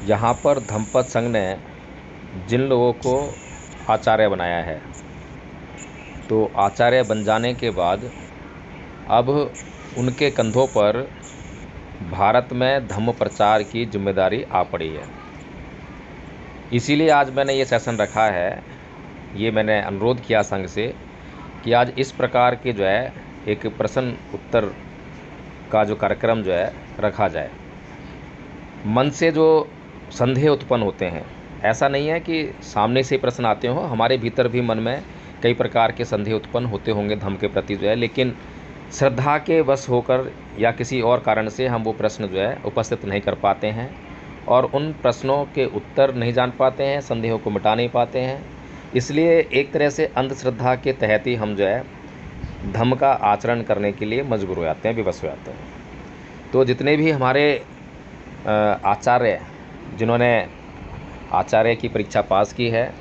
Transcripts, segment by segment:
यहाँ पर धम्मपद संघ ने जिन लोगों को आचार्य बनाया है, तो आचार्य बन जाने के बाद अब उनके कंधों पर भारत में धम्म प्रचार की जिम्मेदारी आ पड़ी है। इसीलिए आज मैंने ये सेशन रखा है, ये मैंने अनुरोध किया संघ से कि आज इस प्रकार के जो है एक प्रश्न उत्तर का जो कार्यक्रम जो है रखा जाए। मन से जो संदेह उत्पन्न होते हैं, ऐसा नहीं है कि सामने से प्रश्न आते हों, हमारे भीतर भी मन में कई प्रकार के संदेह उत्पन्न होते होंगे धम्म के प्रति जो है, लेकिन श्रद्धा के वश होकर या किसी और कारण से हम वो प्रश्न जो है उपस्थित नहीं कर पाते हैं और उन प्रश्नों के उत्तर नहीं जान पाते हैं, संदेहों को मिटा नहीं पाते हैं। इसलिए एक तरह से अंधश्रद्धा के तहत ही हम जो है धम्म का आचरण करने के लिए मजबूर हो जाते हैं, विवश हो जाते हैं। तो जितने भी हमारे आचार्य जिन्होंने आचार्य की परीक्षा पास की है,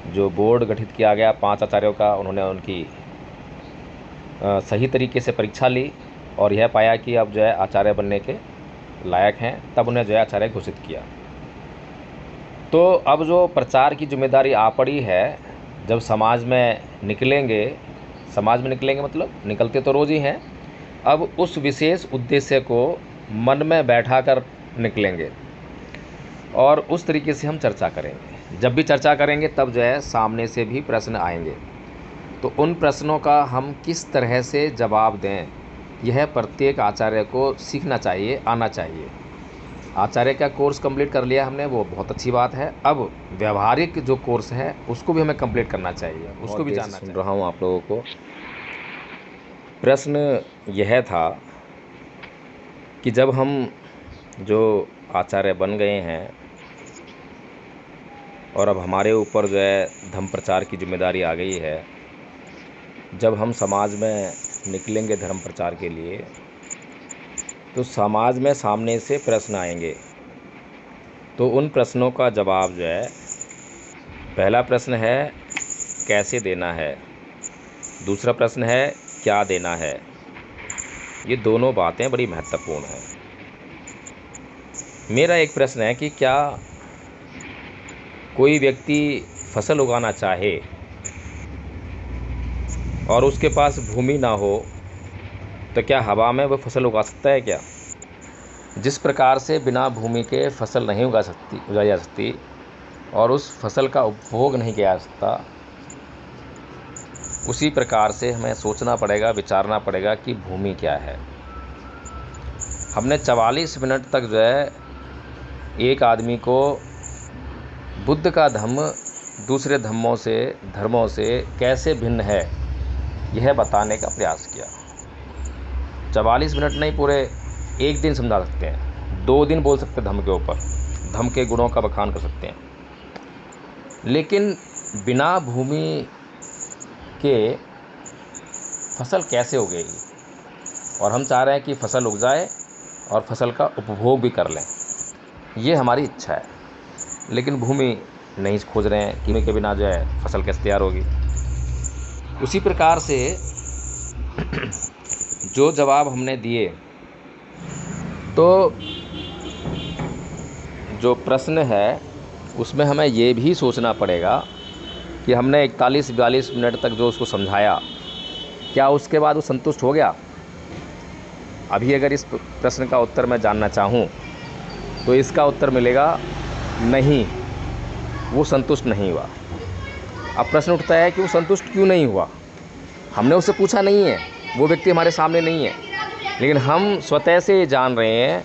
जो बोर्ड गठित किया गया 5 आचार्यों का, उन्होंने उनकी सही तरीके से परीक्षा ली और यह पाया कि अब जो है आचार्य बनने के लायक हैं, तब उन्हें जो है आचार्य घोषित किया। तो अब जो प्रचार की जिम्मेदारी आ पड़ी है, जब समाज में निकलेंगे मतलब निकलते तो रोज़ ही हैं, अब उस विशेष उद्देश्य को मन में बैठा कर निकलेंगे और उस तरीके से हम चर्चा करेंगे। जब भी चर्चा करेंगे तब जो है सामने से भी प्रश्न आएंगे, तो उन प्रश्नों का हम किस तरह से जवाब दें, यह प्रत्येक आचार्य को सीखना चाहिए, आना चाहिए। आचार्य का कोर्स कंप्लीट कर लिया हमने, वो बहुत अच्छी बात है। अब व्यवहारिक जो कोर्स है उसको भी हमें कंप्लीट करना चाहिए, उसको भी जानना चाहिए। सुन रहा हूँ आप लोगों को। प्रश्न यह था कि जब हम जो आचार्य बन गए हैं और अब हमारे ऊपर जो है धम्म प्रचार की जिम्मेदारी आ गई है, जब हम समाज में निकलेंगे धर्म प्रचार के लिए, तो समाज में सामने से प्रश्न आएंगे। तो उन प्रश्नों का जवाब जो है, पहला प्रश्न है कैसे देना है, दूसरा प्रश्न है क्या देना है। ये दोनों बातें बड़ी महत्वपूर्ण हैं। मेरा एक प्रश्न है कि क्या कोई व्यक्ति फसल उगाना चाहे और उसके पास भूमि ना हो, तो क्या हवा में वह फसल उगा सकता है क्या? जिस प्रकार से बिना भूमि के फसल नहीं उगाई जा सकती और उस फसल का उपभोग नहीं किया जा सकता, उसी प्रकार से हमें सोचना पड़ेगा, विचारना पड़ेगा कि भूमि क्या है। हमने 44 मिनट तक जो है एक आदमी को बुद्ध का धम्म दूसरे धर्मों से कैसे भिन्न है, यह बताने का प्रयास किया। 44 मिनट नहीं, पूरे एक दिन समझा सकते हैं, 2 दिन बोल सकते हैं धम्म के ऊपर, धम्म के गुणों का बखान कर सकते हैं। लेकिन बिना भूमि के फसल कैसे उगेगी? और हम चाह रहे हैं कि फसल उग जाए और फसल का उपभोग भी कर लें, ये हमारी इच्छा है। लेकिन भूमि नहीं खोज रहे हैं कि भूमि के बिना जो है फसल कैसे तैयार होगी। उसी प्रकार से जो जवाब हमने दिए, तो जो प्रश्न है उसमें हमें ये भी सोचना पड़ेगा कि हमने 41-42 मिनट तक जो उसको समझाया, क्या उसके बाद वो संतुष्ट हो गया? अभी अगर इस प्रश्न का उत्तर मैं जानना चाहूँ तो इसका उत्तर मिलेगा नहीं, वो संतुष्ट नहीं हुआ। अब प्रश्न उठता है कि वो संतुष्ट क्यों नहीं हुआ? हमने उससे पूछा नहीं है, वो व्यक्ति हमारे सामने नहीं है, लेकिन हम स्वतः से जान रहे हैं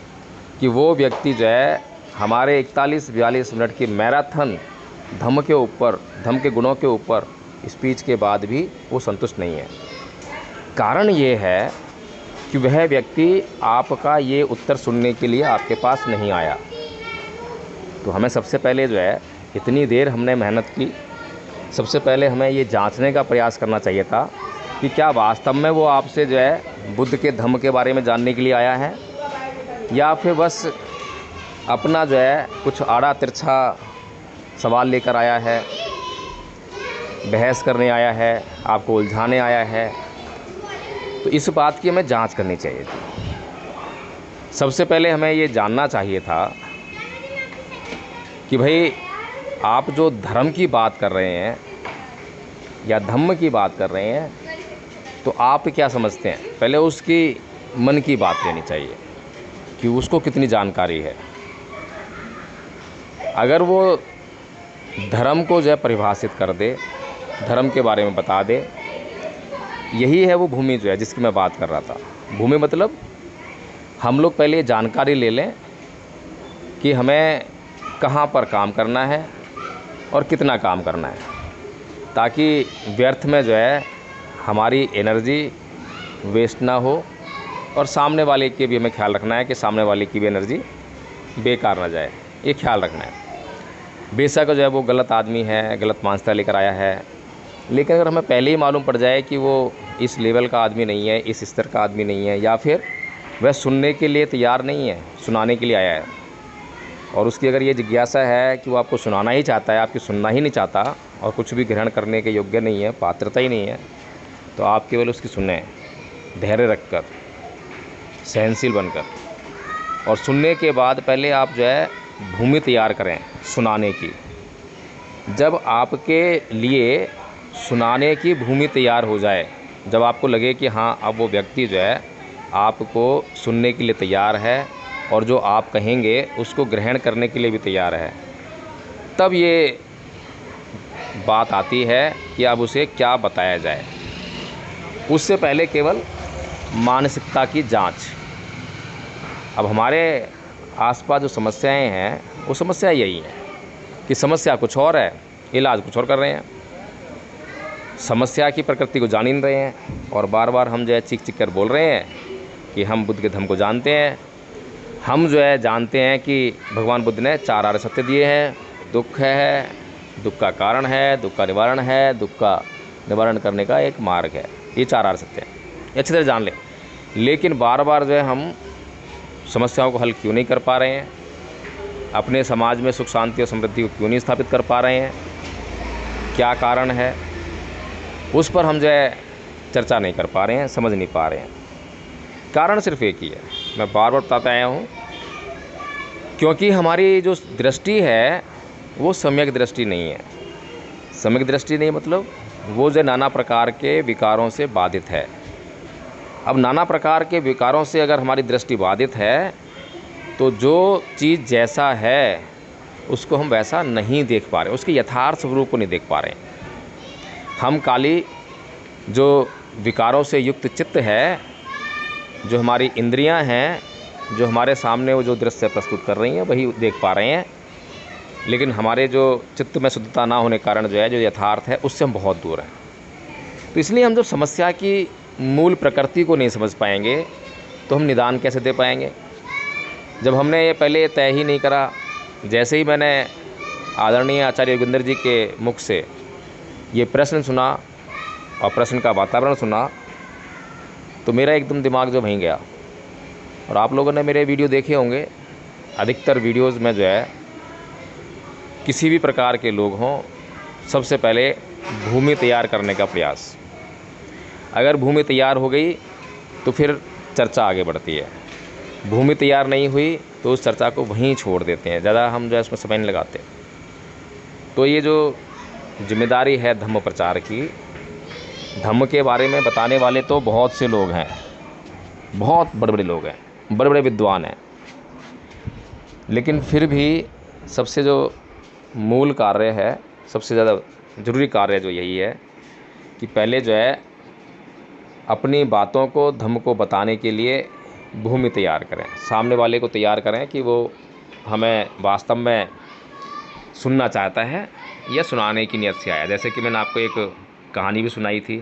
कि वो व्यक्ति जो है हमारे 41-42 मिनट की मैराथन धम्म के ऊपर, धम्म के गुणों के ऊपर स्पीच के बाद भी वो संतुष्ट नहीं है। कारण ये है कि वह व्यक्ति आपका ये उत्तर सुनने के लिए आपके पास नहीं आया। तो हमें सबसे पहले जो है, इतनी देर हमने मेहनत की, सबसे पहले हमें ये जांचने का प्रयास करना चाहिए था कि क्या वास्तव में वो आपसे जो है बुद्ध के धम्म के बारे में जानने के लिए आया है, या फिर बस अपना जो है कुछ आड़ा तिरछा सवाल लेकर आया है, बहस करने आया है, आपको उलझाने आया है। तो इस बात की हमें जांच करनी चाहिए थी। सबसे पहले हमें ये जानना चाहिए था कि भाई आप जो धर्म की बात कर रहे हैं या धम्म की बात कर रहे हैं तो आप क्या समझते हैं, पहले उसकी मन की बात लेनी चाहिए कि उसको कितनी जानकारी है। अगर वो धर्म को जो है परिभाषित कर दे, धर्म के बारे में बता दे, यही है वो भूमि जो है जिसकी मैं बात कर रहा था। भूमि मतलब हम लोग पहले ये जानकारी ले लें कि हमें कहाँ पर काम करना है और कितना काम करना है, ताकि व्यर्थ में जो है हमारी एनर्जी वेस्ट ना हो और सामने वाले के भी हमें ख्याल रखना है कि सामने वाले की भी एनर्जी बेकार ना जाए, ये ख्याल रखना है। बेशक जो है वो गलत आदमी है, गलत मानसिकता लेकर आया है, लेकिन अगर हमें पहले ही मालूम पड़ जाए कि वो इस लेवल का आदमी नहीं है, इस स्तर का आदमी नहीं है, या फिर वह सुनने के लिए तैयार नहीं है, सुनाने के लिए आया है, और उसकी अगर ये जिज्ञासा है कि वो आपको सुनाना ही चाहता है, आपकी सुनना ही नहीं चाहता और कुछ भी ग्रहण करने के योग्य नहीं है, पात्रता ही नहीं है, तो आप केवल उसकी सुने, धैर्य रखकर, सहनशील बनकर, और सुनने के बाद पहले आप जो है भूमि तैयार करें सुनाने की। जब आपके लिए सुनाने की भूमि तैयार हो जाए, जब आपको लगे कि हाँ अब वो व्यक्ति जो है आपको सुनने के लिए तैयार है और जो आप कहेंगे उसको ग्रहण करने के लिए भी तैयार है, तब ये बात आती है कि अब उसे क्या बताया जाए। उससे पहले केवल मानसिकता की जांच। अब हमारे आसपास जो समस्याएं हैं वो समस्या यही है कि समस्या कुछ और है, इलाज कुछ और कर रहे हैं। समस्या की प्रकृति को जान ही नहीं रहे हैं और बार बार हम जो है चीख चीख कर बोल रहे हैं कि हम बुद्ध के धम्म को जानते हैं। हम जो है जानते हैं कि भगवान बुद्ध ने 4 आर्य सत्य दिए हैं। दुख है, दुख का कारण है, दुख का निवारण है, दुख का निवारण करने का एक मार्ग है, ये 4 आर्य सत्य हैं, ये अच्छी तरह जान लें। लेकिन बार बार जो है हम समस्याओं को हल क्यों नहीं कर पा रहे हैं, अपने समाज में सुख शांति और समृद्धि को क्यों नहीं स्थापित कर पा रहे हैं, क्या कारण है, उस पर हम जो है चर्चा नहीं कर पा रहे हैं, समझ नहीं पा रहे हैं। कारण सिर्फ एक ही है, मैं बार बार बताता आया हूँ, क्योंकि हमारी जो दृष्टि है वो सम्यक दृष्टि नहीं है। सम्यक दृष्टि नहीं मतलब वो जो नाना प्रकार के विकारों से बाधित है। अब नाना प्रकार के विकारों से अगर हमारी दृष्टि बाधित है तो जो चीज़ जैसा है उसको हम वैसा नहीं देख पा रहे, उसके यथार्थ स्वरूप को नहीं देख पा रहे हैं। हम खाली जो विकारों से युक्त चित्त है, जो हमारी इंद्रियां हैं, जो हमारे सामने वो जो दृश्य प्रस्तुत कर रही हैं वही देख पा रहे हैं, लेकिन हमारे जो चित्त में शुद्धता ना होने के कारण जो है जो यथार्थ है उससे हम बहुत दूर हैं। तो इसलिए हम जब समस्या की मूल प्रकृति को नहीं समझ पाएंगे तो हम निदान कैसे दे पाएंगे। जब हमने ये पहले तय ही नहीं करा, जैसे ही मैंने आदरणीय आचार्य योगेंद्र जी के मुख से ये प्रश्न सुना और प्रश्न का वातावरण सुना तो मेरा एकदम दिमाग जो वहीं गया। और आप लोगों ने मेरे वीडियो देखे होंगे, अधिकतर वीडियोज़ में जो है किसी भी प्रकार के लोग हों, सबसे पहले भूमि तैयार करने का प्रयास। अगर भूमि तैयार हो गई तो फिर चर्चा आगे बढ़ती है, भूमि तैयार नहीं हुई तो उस चर्चा को वहीं छोड़ देते हैं, ज़्यादा हम जो है उसमें समय नहीं लगाते। तो ये जो जिम्मेदारी है धम्म प्रचार की, धम्म के बारे में बताने वाले तो बहुत से लोग हैं, बहुत बड़े बड़े लोग हैं, बड़े बड़े विद्वान हैं, लेकिन फिर भी सबसे जो मूल कार्य है, सबसे ज़्यादा ज़रूरी कार्य जो यही है कि पहले जो है अपनी बातों को धम्म को बताने के लिए भूमि तैयार करें, सामने वाले को तैयार करें कि वो हमें वास्तव में सुनना चाहता है या सुनाने की नियत से आया। जैसे कि मैंने आपको एक कहानी भी सुनाई थी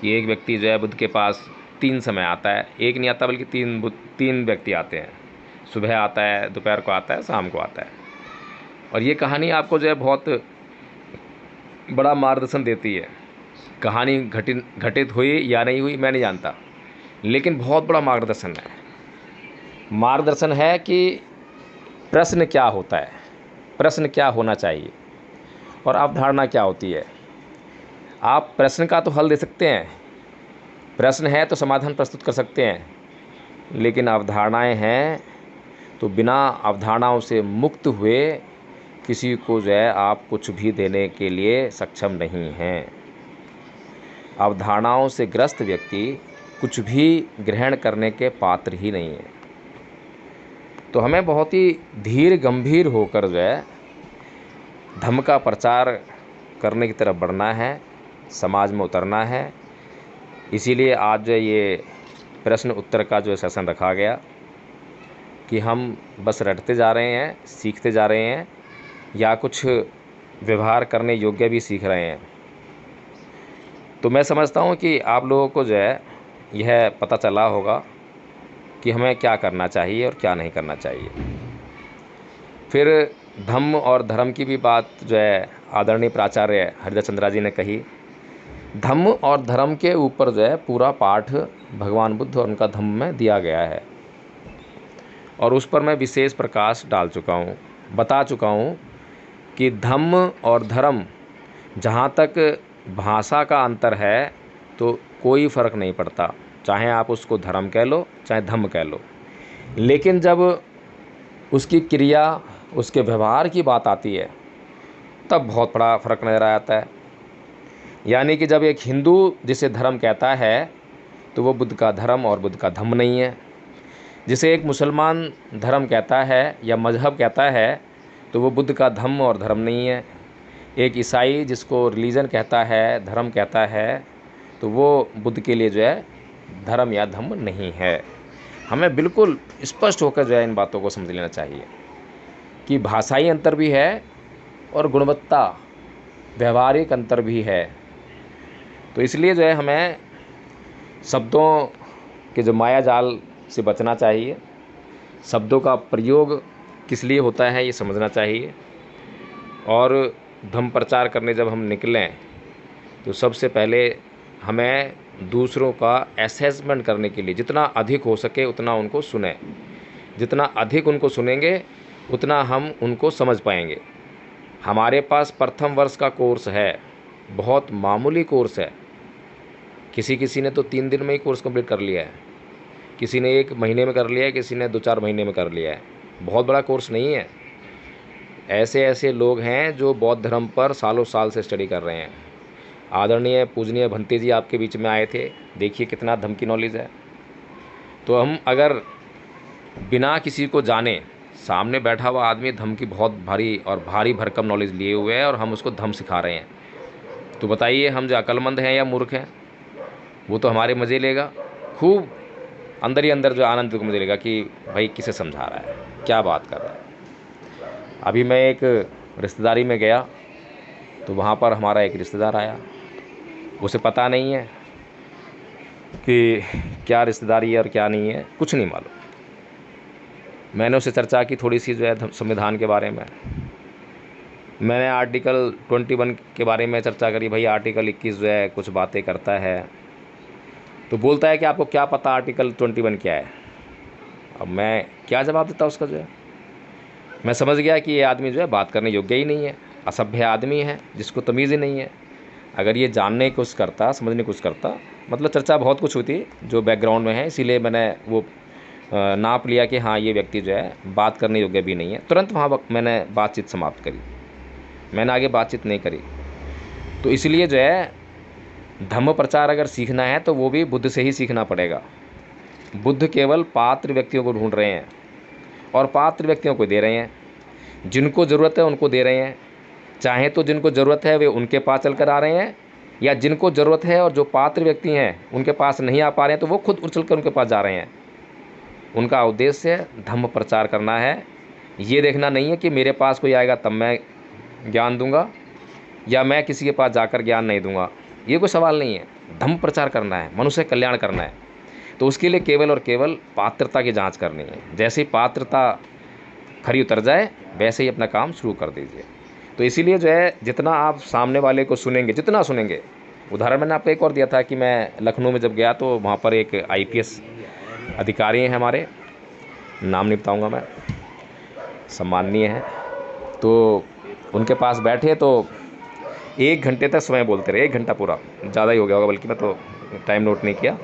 कि एक व्यक्ति जो है बुद्ध के पास 3 समय आता है, एक नहीं आता बल्कि 3 व्यक्ति आते हैं, सुबह आता है, दोपहर को आता है, शाम को आता है। और ये कहानी आपको जो है बहुत बड़ा मार्गदर्शन देती है। कहानी घटित हुई या नहीं हुई मैं नहीं जानता, लेकिन बहुत बड़ा मार्गदर्शन है। मार्गदर्शन है कि प्रश्न क्या होता है, प्रश्न क्या होना चाहिए और अवधारणा क्या होती है। आप प्रश्न का तो हल दे सकते हैं, प्रश्न है तो समाधान प्रस्तुत कर सकते हैं, लेकिन अवधारणाएं हैं तो बिना अवधारणाओं से मुक्त हुए किसी को जो है आप कुछ भी देने के लिए सक्षम नहीं हैं। अवधारणाओं से ग्रस्त व्यक्ति कुछ भी ग्रहण करने के पात्र ही नहीं है। तो हमें बहुत ही धीर गंभीर होकर जो है धम्म का प्रचार करने की तरफ बढ़ना है, समाज में उतरना है। इसीलिए आज जो ये प्रश्न उत्तर का जो सेशन रखा गया कि हम बस रटते जा रहे हैं, सीखते जा रहे हैं, या कुछ व्यवहार करने योग्य भी सीख रहे हैं। तो मैं समझता हूँ कि आप लोगों को जो है यह पता चला होगा कि हमें क्या करना चाहिए और क्या नहीं करना चाहिए। फिर धम्म और धर्म की भी बात जो है आदरणीय प्राचार्य हरिदास चंद्रा जी ने कही। धम्म और धर्म के ऊपर जो है पूरा पाठ भगवान बुद्ध और उनका धम्म में दिया गया है, और उस पर मैं विशेष प्रकाश डाल चुका हूँ, बता चुका हूँ कि धम्म और धर्म, जहाँ तक भाषा का अंतर है तो कोई फ़र्क नहीं पड़ता, चाहे आप उसको धर्म कह लो चाहे धम्म कह लो। लेकिन जब उसकी क्रिया, उसके व्यवहार की बात आती है तब बहुत बड़ा फ़र्क नज़र आता है। यानी कि जब एक हिंदू जिसे धर्म कहता है तो वो बुद्ध का धर्म और बुद्ध का धम्म नहीं है। जिसे एक मुसलमान धर्म कहता है या मजहब कहता है तो वो बुद्ध का धम्म और धर्म नहीं है। एक ईसाई जिसको रिलीजन कहता है, धर्म कहता है, तो वो बुद्ध के लिए जो है धर्म या धम्म नहीं है। हमें बिल्कुल स्पष्ट होकर जो है इन बातों को समझ लेना चाहिए कि भाषाई अंतर भी है और गुणवत्ता, व्यवहारिक अंतर भी है। तो इसलिए जो है हमें शब्दों के जो माया जाल से बचना चाहिए, शब्दों का प्रयोग किस लिए होता है ये समझना चाहिए। और धम्म प्रचार करने जब हम निकलें तो सबसे पहले हमें दूसरों का असेसमेंट करने के लिए जितना अधिक हो सके उतना उनको सुनें। जितना अधिक उनको सुनेंगे उतना हम उनको समझ पाएंगे। हमारे पास प्रथम वर्ष का कोर्स है, बहुत मामूली कोर्स है। किसी ने तो 3 दिन में ही कोर्स कंप्लीट कर लिया है, किसी ने 1 महीने में कर लिया है, किसी ने 2-4 महीने में कर लिया है। बहुत बड़ा कोर्स नहीं है। ऐसे लोग हैं जो बौद्ध धर्म पर सालों साल से स्टडी कर रहे हैं। आदरणीय पूजनीय भंते जी आपके बीच में आए थे, देखिए कितना धम्म की नॉलेज है। तो हम अगर बिना किसी को जाने, सामने बैठा हुआ आदमी धम्म की बहुत भारी भरकम नॉलेज लिए हुए है और हम उसको धम्म सिखा रहे हैं, तो बताइए हम जो अक्लमंद हैं या मूर्ख हैं? वो तो हमारे मज़े लेगा, खूब अंदर ही अंदर जो आनंद को मज़े लेगा कि भाई किसे समझा रहा है, क्या बात कर रहा है। अभी मैं एक रिश्तेदारी में गया तो वहाँ पर हमारा एक रिश्तेदार आया, उसे पता नहीं है कि क्या रिश्तेदारी है और क्या नहीं है, कुछ नहीं मालूम। मैंने उससे चर्चा की थोड़ी सी जो है संविधान के बारे में। मैंने आर्टिकल 21 के बारे में चर्चा करी। भाई आर्टिकल 21 जो है कुछ बातें करता है, तो बोलता है कि आपको क्या पता आर्टिकल 21 क्या है। अब मैं क्या जवाब देता उसका जो है। मैं समझ गया कि ये आदमी जो है बात करने योग्य ही नहीं है, असभ्य आदमी है जिसको तमीज़ ही नहीं है। अगर ये जानने की कोशिश करता, समझने की कोशिश करता, मतलब चर्चा बहुत कुछ होती जो बैकग्राउंड में है। इसीलिए मैंने वो नाप लिया कि हाँ ये व्यक्ति जो है बात करने योग्य भी नहीं है। तुरंत वहाँ मैंने बातचीत समाप्त करी, मैंने आगे बातचीत नहीं करी। तो इसलिए जो है धम्म प्रचार अगर सीखना है तो वो भी बुद्ध से ही सीखना पड़ेगा। बुद्ध केवल पात्र व्यक्तियों को ढूंढ रहे हैं और पात्र व्यक्तियों को दे रहे हैं। जिनको ज़रूरत है उनको दे रहे हैं। चाहे तो जिनको ज़रूरत है वे उनके पास चल कर आ रहे हैं, या जिनको ज़रूरत है और जो पात्र व्यक्ति हैं उनके पास नहीं आ पा रहे हैं तो वो खुद उछल कर उनके पास जा रहे हैं। उनका उद्देश्य धम्म प्रचार करना है। ये देखना नहीं है कि मेरे पास कोई आएगा तब मैं ज्ञान दूंगा या मैं किसी के पास जाकर ज्ञान नहीं दूंगा, ये कोई सवाल नहीं है। धम्म प्रचार करना है, मनुष्य कल्याण करना है, तो उसके लिए केवल और केवल पात्रता की जांच करनी है। जैसे ही पात्रता खरी उतर जाए वैसे ही अपना काम शुरू कर दीजिए। तो इसीलिए जो है जितना आप सामने वाले को सुनेंगे, जितना सुनेंगे। उदाहरण मैंने आपको एक और दिया था कि मैं लखनऊ में जब गया तो वहाँ पर एक IPS अधिकारी हैं हमारे, नाम नहीं बताऊँगा मैं, सम्माननीय हैं। तो उनके पास बैठे तो 1 घंटे तक समय बोलते रहे, 1 घंटा पूरा, ज़्यादा ही हो गया होगा, बल्कि मैं तो टाइम नोट नहीं किया।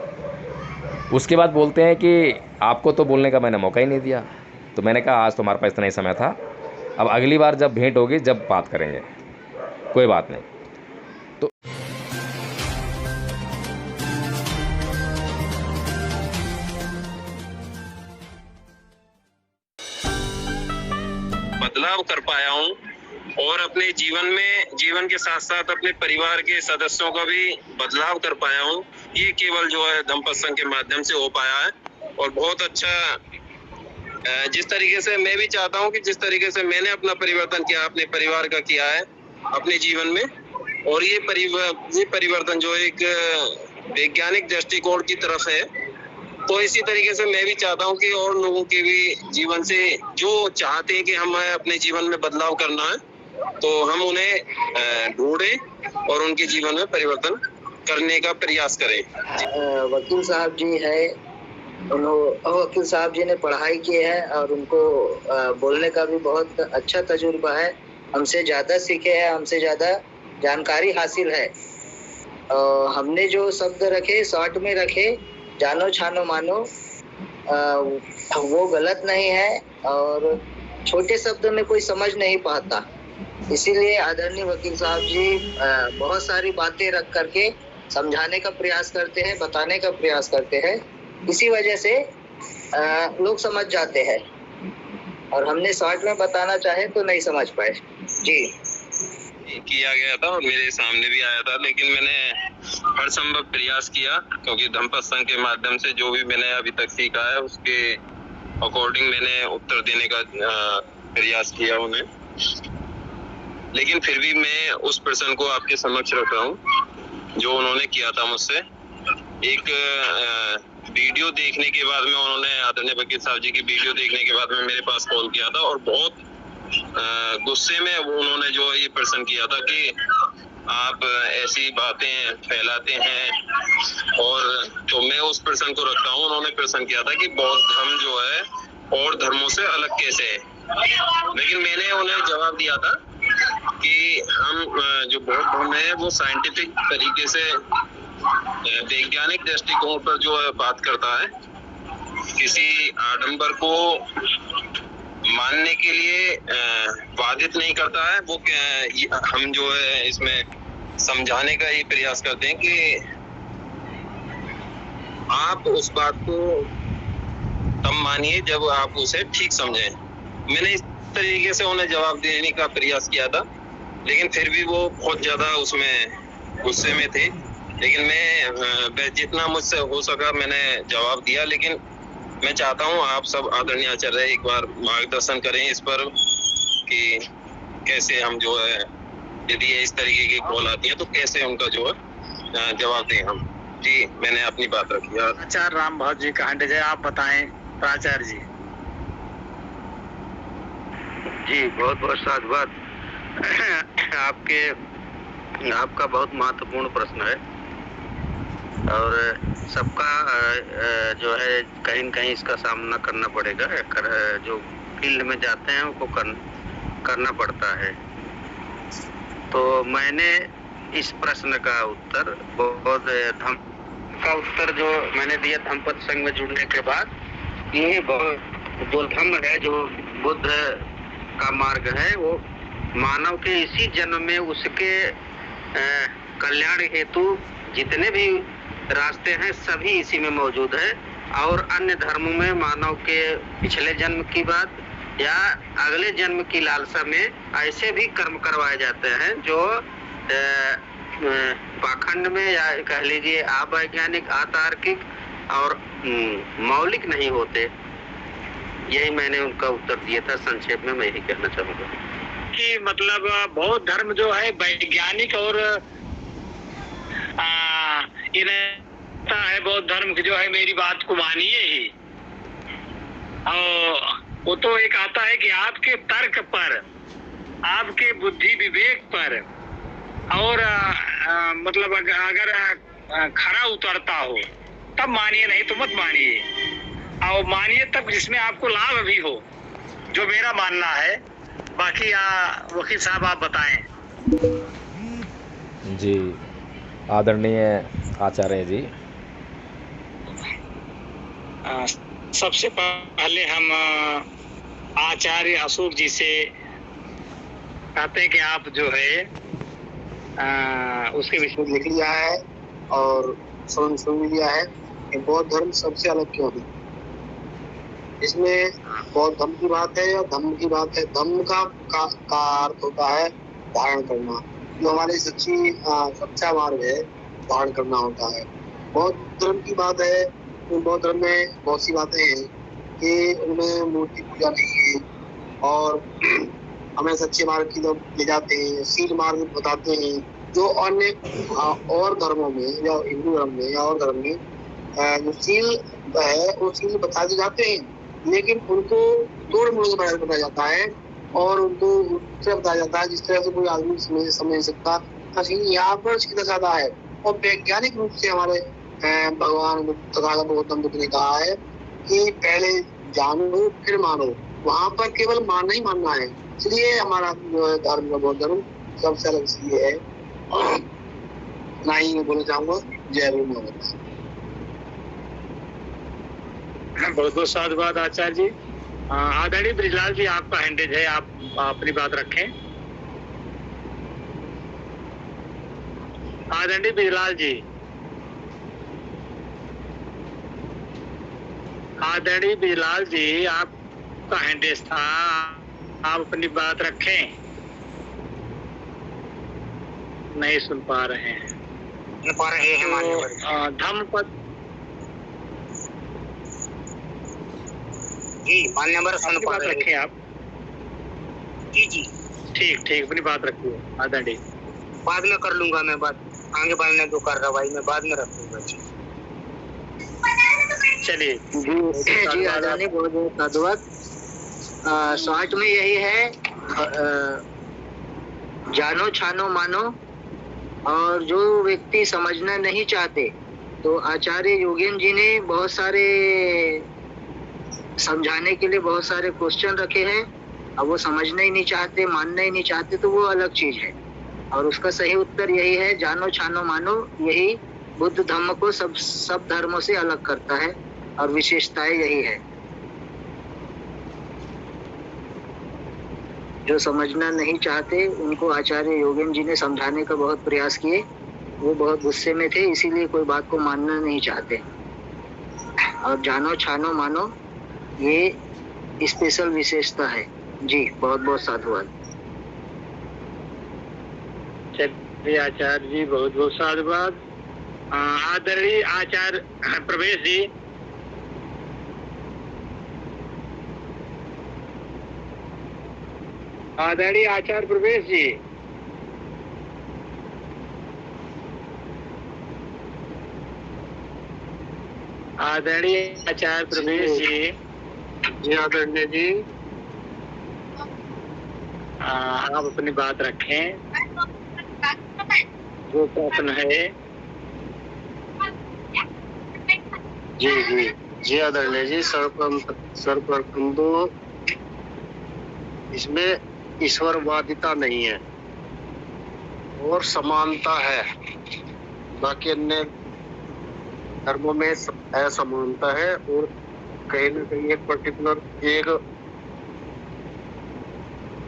उसके बाद बोलते हैं कि आपको तो बोलने का मैंने मौका ही नहीं दिया। तो मैंने कहा आज तो हमारे पास इतना ही समय था, अब अगली बार जब भेंट होगी जब बात करेंगे, कोई बात नहीं। तो बदलाव कर पाया हूँ और अपने जीवन के साथ साथ अपने परिवार के सदस्यों का भी बदलाव कर पाया हूँ। ये केवल जो है धम्म सत्संग के माध्यम से हो पाया है और बहुत अच्छा, जिस तरीके से मैं भी चाहता हूँ कि जिस तरीके से मैंने अपना परिवर्तन किया, अपने परिवार का किया है अपने जीवन में, और ये परिवर्तन जो एक वैज्ञानिक दृष्टिकोण की तरफ है, तो इसी तरीके से मैं भी चाहता हूँ कि और लोगों के भी जीवन से जो चाहते हैं कि हमें अपने जीवन में बदलाव करना है, तो हम उन्हें ढूंढें और उनके जीवन में परिवर्तन करने का प्रयास करें। वकील साहब जी है, वकील साहब जी ने पढ़ाई की है और उनको बोलने का भी बहुत अच्छा तजुर्बा है। हमसे ज़्यादा सीखे हैं, हमसे ज़्यादा जानकारी हासिल है। हमने जो शब्द रखे शॉर्ट में रखे, जानो छानो मानो, वो गलत नहीं है और छोटे शब्दों में कोई समझ नहीं पाता। इसीलिए आदरणीय वकील साहब जी बहुत सारी बातें रख करके समझाने का प्रयास करते हैं, बताने का प्रयास करते हैं। इसी वजह से लोग समझ जाते हैं, और हमने शॉर्ट में बताना चाहे तो नहीं समझ पाए जी। किया गया था और मेरे सामने भी आया था, लेकिन मैंने हर संभव प्रयास किया, क्योंकि धम्म सत्संग के माध्यम से जो भी मैंने अभी तक सीखा है उसके अकॉर्डिंग मैंने उत्तर देने का प्रयास किया उन्हें। लेकिन फिर भी मैं उस प्रश्न को आपके समक्ष रख रहा हूँ जो उन्होंने किया था मुझसे। एक वीडियो देखने के बाद में उन्होंने, आदरणीय वकील साहब जी की वीडियो देखने के बाद में मेरे पास कॉल किया था और बहुत गुस्से में उन्होंने जो ये प्रश्न किया था कि आप ऐसी बातें फैलाते हैं, और तो मैं उस प्रश्न को रखता हूँ। उन्होंने प्रश्न किया था कि बौद्ध धर्म जो है और धर्मों से अलग कैसे है, लेकिन मैंने उन्हें जवाब दिया था कि हम जो बौद्ध धर्म है वो साइंटिफिक तरीके से वैज्ञानिक दृष्टिकोण पर जो है बात करता है, किसी आडंबर को मानने के लिए बाधित नहीं करता है। वो हम जो है इसमें समझाने का ये प्रयास करते हैं कि आप उस बात को तब मानिए जब आप उसे ठीक समझें। मैंने इस तरीके से उन्हें जवाब देने का प्रयास किया था, लेकिन फिर भी वो बहुत ज्यादा उसमें गुस्से में थे। लेकिन मैं जितना मुझसे हो सका मैंने जवाब दिया। लेकिन मैं चाहता हूँ आप सब आदरणीय आचार्य एक बार मार्गदर्शन करें इस पर कि कैसे हम जो है, यदि इस तरीके की कॉल आती है तो कैसे उनका जो है जवाब दें हम। जी, मैंने अपनी बात रखी। आचार्य राम भाव जी कांडे जय, आप बताएं प्राचार्य जी। जी बहुत बहुत साधुवाद। आपका बहुत महत्वपूर्ण प्रश्न है और सबका जो है कहीं न कहीं इसका सामना करना पड़ेगा। जो फील्ड में जाते हैं उनको करना पड़ता है। तो मैंने इस प्रश्न का उत्तर जो मैंने दिया धम्म सत्संग में जुड़ने के बाद, ये जो धम्म है, जो बुद्ध का मार्ग है, वो मानव के इसी जन्म में उसके कल्याण हेतु जितने भी रास्ते हैं सभी इसी में मौजूद है। और अन्य धर्मों में मानव के पिछले जन्म की बात या अगले जन्म की लालसा में ऐसे भी कर्म करवाए जाते हैं जो पाखंड में या कह लीजिए अवैज्ञानिक, अतार्किक और मौलिक नहीं होते। यही मैंने उनका उत्तर दिया था। संक्षेप में मैं यही कहना चाहूँगा कि मतलब बौद्ध धर्म जो है वैज्ञानिक और है बौद्ध धर्म की जो है, मेरी बात को मानिए ही। और वो तो एक आता है कि आपके तर्क पर, आपके बुद्धि विवेक पर और मतलब अगर खरा उतरता हो तब मानिए, नहीं तो मत मानिए। और मानिए तब जिसमें आपको लाभ भी हो, जो मेरा मानना है। बाकी वकील साहब आप बताएं। जी आदरणीय आचार्य जी, सबसे पहले हम आचार्य अशोक जी से चाहते हैं कि आप जो है उसके विषय इसमें लिख लिया है और सुन लिया है कि बौद्ध धर्म सबसे अलग क्यों है। इसमें बौद्ध धर्म की बात है या धम्म की बात है। धम्म का अर्थ होता है धारण करना, जो हमारी सच्चा मार्ग है, धारण करना होता है। बौद्ध धर्म की बात है तो बौद्ध धर्म में बहुत सी बातें हैं कि उनमें मूर्ति पूजा नहीं है और हमें सच्चे मार्ग की तरफ ले जाते हैं, सीध मार्ग बताते हैं, जो अन्य और धर्मों में या हिंदू धर्म में या और धर्म में जो सील है वो सील बताए जाते हैं, लेकिन उनको तोड़ मोड़ के बताया जाता है और उनको उससे बताया जाता है जिस तरह से कोई आदमी समझ सकता। यहाँ पर सीधा साधा है और वैज्ञानिक रूप से हमारे भगवान तथागत गौतम बुद्ध ने कहा है कि पहले जानो फिर मानो। वहां पर केवल मानना ही मानना है, इसलिए हमारा जो है धर्म का बौद्ध धर्म सबसे अलग इसलिए है। ना ही मैं बोलना चाहूंगा जय गुरु महाराज। बहुत बहुत साधुवाद आचार्य जी। आदरणीय ब्रिजलाल जी, आपका हैंडेज है, आप अपनी बात रखें। आदरणीय ब्रिजलाल जी, आदरणीय ब्रिजलाल जी, आपका हैंडेज था, आप अपनी बात रखें। नहीं सुन पा रहे हैं। धम्मपद जी मान्यवर सुन पा रहे रखें आप। जी जी ठीक अपनी बात रखिए आदरणीय। बाद में कर लूंगा मैं बात, आगे बढ़ने दो कार्रवाई में बाद में रखूंगा। जी चलिए जी आदरणीय, बहुत बहुत साधुवाद। शॉर्ट में यही है, जानो छानो मानो। और जो व्यक्ति समझना नहीं चाहते तो आचार्य योगेन जी ने बहुत सारे समझाने के लिए बहुत सारे क्वेश्चन रखे हैं। अब वो समझना ही नहीं चाहते, मानना ही नहीं चाहते तो वो अलग चीज है। और उसका सही उत्तर यही है, जानो छानो मानो। यही बुद्ध धम्म को सब धर्मों से अलग करता है और विशेषताएं यही है। जो समझना नहीं चाहते उनको आचार्य योगेन जी ने समझाने का बहुत प्रयास किए। वो बहुत गुस्से में थे, इसीलिए कोई बात को मानना नहीं चाहते। और जानो छानो मानो ये स्पेशल विशेषता है। जी बहुत बहुत साधुवाद। चलिए आचार्य जी, बहुत बहुत साधुवाद। आदरणीय आचार्य प्रवेश जी, आदरणीय आचार्य प्रवेश जी, आदरणीय आचार्य प्रवेश जी। जी आदरणीय जी, आप अपनी बात रखें। जो प्रश्न है। जी आदरणीय जी, सर्वप्रथम तो इसमें ईश्वरवादिता नहीं है और समानता है। बाकी अन्य धर्मों में असमानता है और कहीं न कहीं एक पर्टिकुलर एक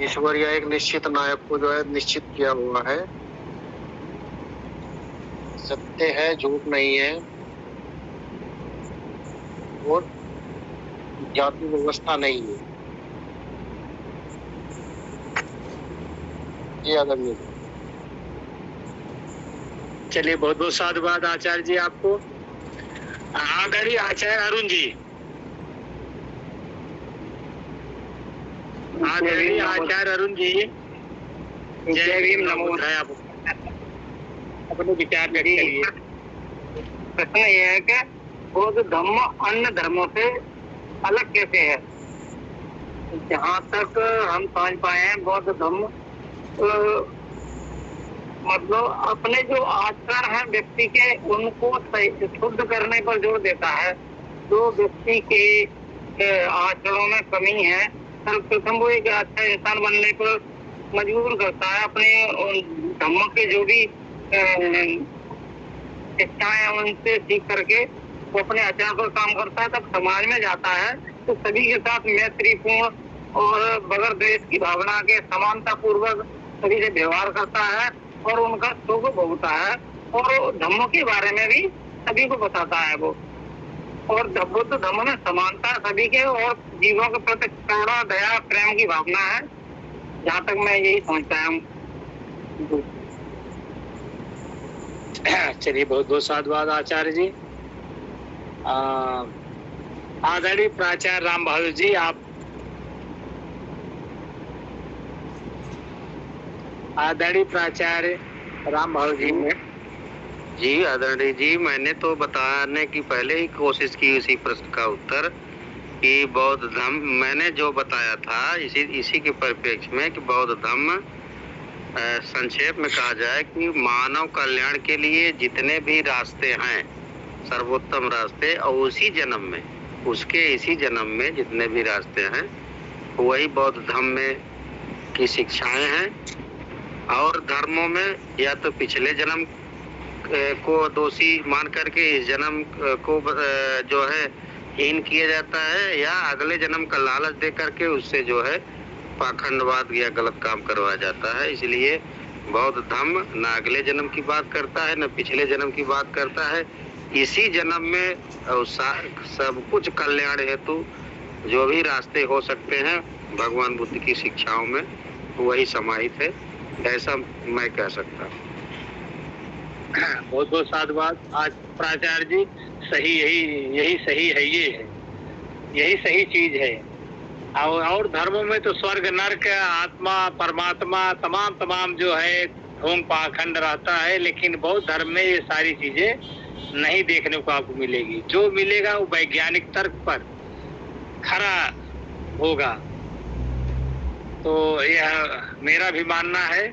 ईश्वर या एक निश्चित नायक को जो है निश्चित किया हुआ है। सत्य है, झूठ नहीं है और जाति व्यवस्था नहीं है। चलिए बहुत बहुत साधुवाद आचार्य जी आपको। आदरणीय आचार्य अरुण जी, आदरणीय आचार्य अरुण जी, जय भीम, नमो बुद्धाय। आप अपने विचार व्यक्त करिए। प्रश्न यह है कि बौद्ध धर्म अन्य धर्मों से अलग कैसे है। जहाँ तक हम समझ पाए हैं, बौद्ध धर्म मतलब अपने जो आचरण है व्यक्ति के, उनको शुद्ध करने पर जोर देता है। जो व्यक्ति के आचरणों में कमी है, सर्वप्रथम वो एक अच्छा इंसान बनने पर मजबूर करता है। अपने धर्म के जो भी इच्छाएं हैं उनसे सीख करके वो अपने आचरण पर काम करता है। तब समाज में जाता है तो सभी के साथ मैत्रीपूर्ण और बगैर द्वेष की भावना के समानता पूर्वक सभी से व्यवहार करता है और उनका सुख भोगता है, और धम्मों के बारे में भी सभी को बताता है वो। और बुद्ध धम्म में समानता सभी के और जीवों के प्रति करुणा, दया, प्रेम की भावना है, जहाँ तक मैं यही समझता हूँ। चलिए, बहुत बहुत साधुवाद आचार्य जी। आदरणीय प्राचार्य राम बहादुर जी, आप आदरणीय प्राचार्य राम बहादुर जी में जी आदरणीय जी, मैंने तो बताने की पहले ही कोशिश की उसी प्रश्न का उत्तर कि बौद्ध धर्म मैंने जो बताया था इसी के परिप्रेक्ष्य में कि बौद्ध धर्म संक्षेप में कहा जाए कि मानव कल्याण के लिए जितने भी रास्ते हैं, सर्वोत्तम रास्ते, और उसी जन्म में इसी जन्म में जितने भी रास्ते हैं वही बौद्ध धर्म में की शिक्षाएं हैं। और धर्मों में या तो पिछले जन्म को दोषी मान करके इस जन्म को जो है हीन किया जाता है, या अगले जन्म का लालच दे करके उससे जो है पाखंडवाद या गलत काम करवाया जाता है। इसलिए बौद्ध धर्म न अगले जन्म की बात करता है न पिछले जन्म की बात करता है। इसी जन्म में सब कुछ कल्याण हेतु जो भी रास्ते हो सकते हैं भगवान बुद्ध की शिक्षाओं में वही समाहित है, ऐसा मैं कह सकता हूँ। बहुत बहुत साधुवाद आज प्राचार्य जी। सही, यही सही है, यही सही चीज है। और धर्मों में तो स्वर्ग, नरक, आत्मा, परमात्मा, तमाम जो है ढोंग पाखंड रहता है, लेकिन बौद्ध धर्म में ये सारी चीजें नहीं देखने को आपको मिलेगी। जो मिलेगा वो वैज्ञानिक तर्क पर खरा होगा। तो यह मेरा भी मानना है।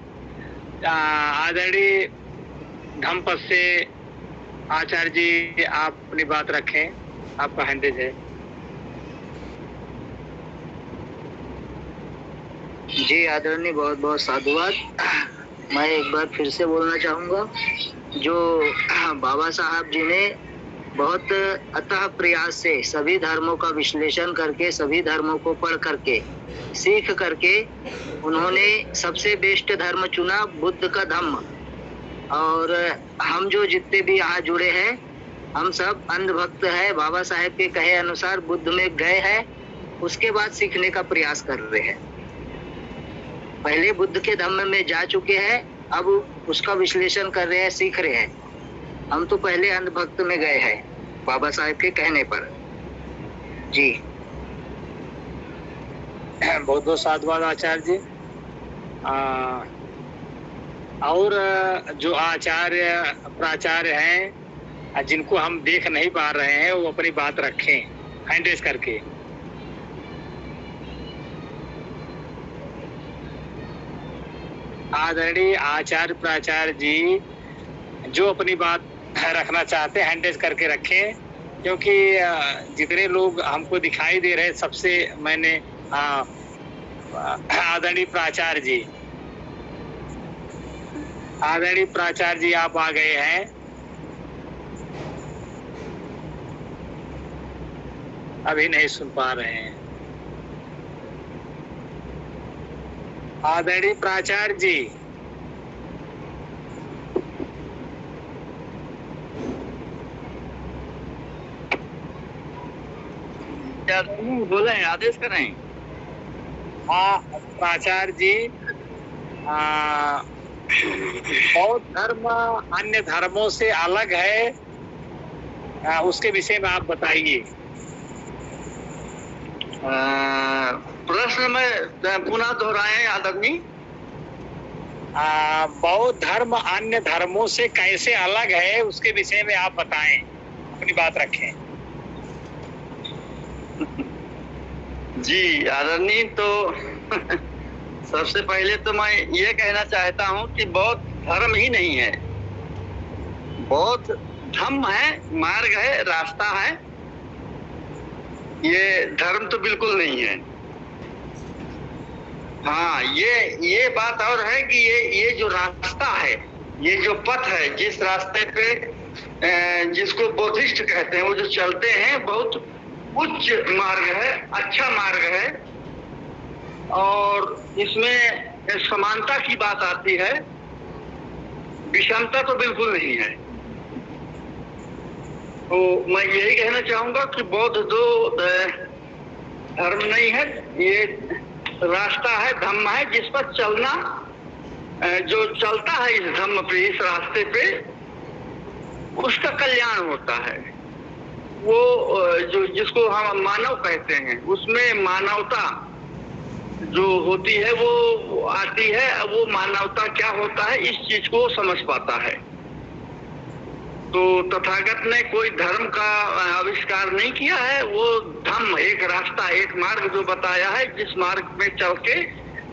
आदरणीय धम्मपद से आचार्य जी, आप अपनी बात रखें, आपका हैंडेज है। जी आदरणीय, बहुत बहुत साधुवाद। मैं एक बार फिर से बोलना चाहूँगा, जो बाबा साहब जी ने बहुत अतः प्रयास से सभी धर्मों का विश्लेषण करके, सभी धर्मों को पढ़ करके, सीख करके उन्होंने सबसे बेस्ट धर्म चुना, बुद्ध का धम्म। और हम जो जितने भी यहाँ जुड़े हैं, हम सब अंधभक्त है, बाबा साहेब के कहे अनुसार बुद्ध में गए हैं, उसके बाद सीखने का प्रयास कर रहे हैं। पहले बुद्ध के धम्म में जा चुके हैं, अब उसका विश्लेषण कर रहे हैं, सीख रहे हैं। हम तो पहले अंधभक्त में गए हैं बाबा साहेब के कहने पर। जी बहुत बहुत साधुवाद आचार्य जी। और जो आचार्य प्राचार्य हैं जिनको हम देख नहीं पा रहे हैं, वो अपनी बात रखें हैंड रेज करके। आदरणीय आचार्य प्राचार्य जी जो अपनी बात रखना चाहते हैं हैंड रेज करके रखें, क्योंकि जितने लोग हमको दिखाई दे रहे हैं, सबसे मैंने आदरणीय प्राचार्य जी आप आ गए हैं। अभी नहीं सुन पा रहे हैं। आदरणीय प्राचार्य जी, बोले, आदेश करें। हाँ प्राचार्य जी, बौद्ध धर्म अन्य धर्मों से अलग है, उसके विषय में आप बताइए। प्रश्न में पुनः दोहराएं आदरणीय। बौद्ध धर्म अन्य धर्मों से कैसे अलग है, उसके विषय में आप बताएं, अपनी बात रखें। जी आदरणीय, तो सबसे पहले तो मैं ये कहना चाहता हूँ कि बौद्ध धर्म ही नहीं है, बौद्ध धम्म है, मार्ग है, रास्ता है। ये धर्म तो बिल्कुल नहीं है। हाँ, ये बात और है कि ये जो रास्ता है, ये जो पथ है, जिस रास्ते पे जिसको बौद्धिस्ट कहते हैं, वो जो चलते हैं, बहुत उच्च मार्ग है, अच्छा मार्ग है। और इसमें समानता की बात आती है, विषमता तो बिल्कुल नहीं है। तो मैं यही कहना चाहूंगा कि बौद्ध दो धर्म नहीं है, ये रास्ता है, धम्म है, जिस पर चलना, जो चलता है इस धम्म पे, इस रास्ते पे, उसका कल्याण होता है। वो जो जिसको हम मानव कहते हैं, उसमें मानवता जो होती है वो आती है। अब वो मानवता क्या होता है, इस चीज को समझ पाता है। तो तथागत ने कोई धर्म का आविष्कार नहीं किया है, वो धम्म, एक रास्ता, एक मार्ग जो बताया है, जिस मार्ग में चल के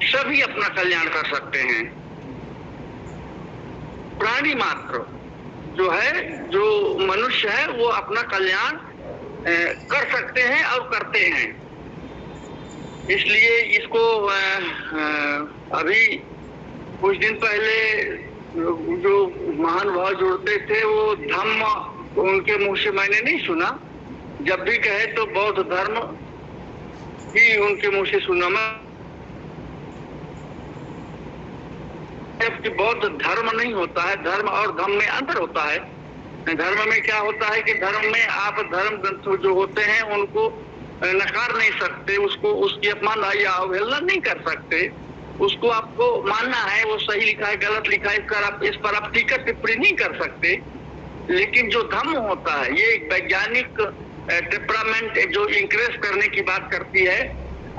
सभी अपना कल्याण कर सकते हैं। प्राणी मात्र जो है, जो मनुष्य है, वो अपना कल्याण कर सकते हैं और करते हैं। इसलिए इसको अभी कुछ दिन पहले जो महानुभाव जुड़ते थे, वो धम्म उनके मुंह से मैंने नहीं सुना। जब भी कहे तो बौद्ध धर्म ही उनके मुंह से सुना मैं। जबकि बौद्ध धर्म नहीं होता है, धर्म और धम्म में अंतर होता है। धर्म में क्या होता है कि धर्म में आप धर्म ग्रंथ जो होते हैं उनको नकार नहीं सकते, उसको, उसकी अपमान या अवहेलना नहीं कर सकते, उसको आपको मानना है, वो सही लिखा है, गलत लिखा है, इस पर आप टीका टिप्पणी नहीं कर सकते। लेकिन जो धम्म होता है, ये एक वैज्ञानिक टेम्परामेंट जो इंक्रेज करने की बात करती है,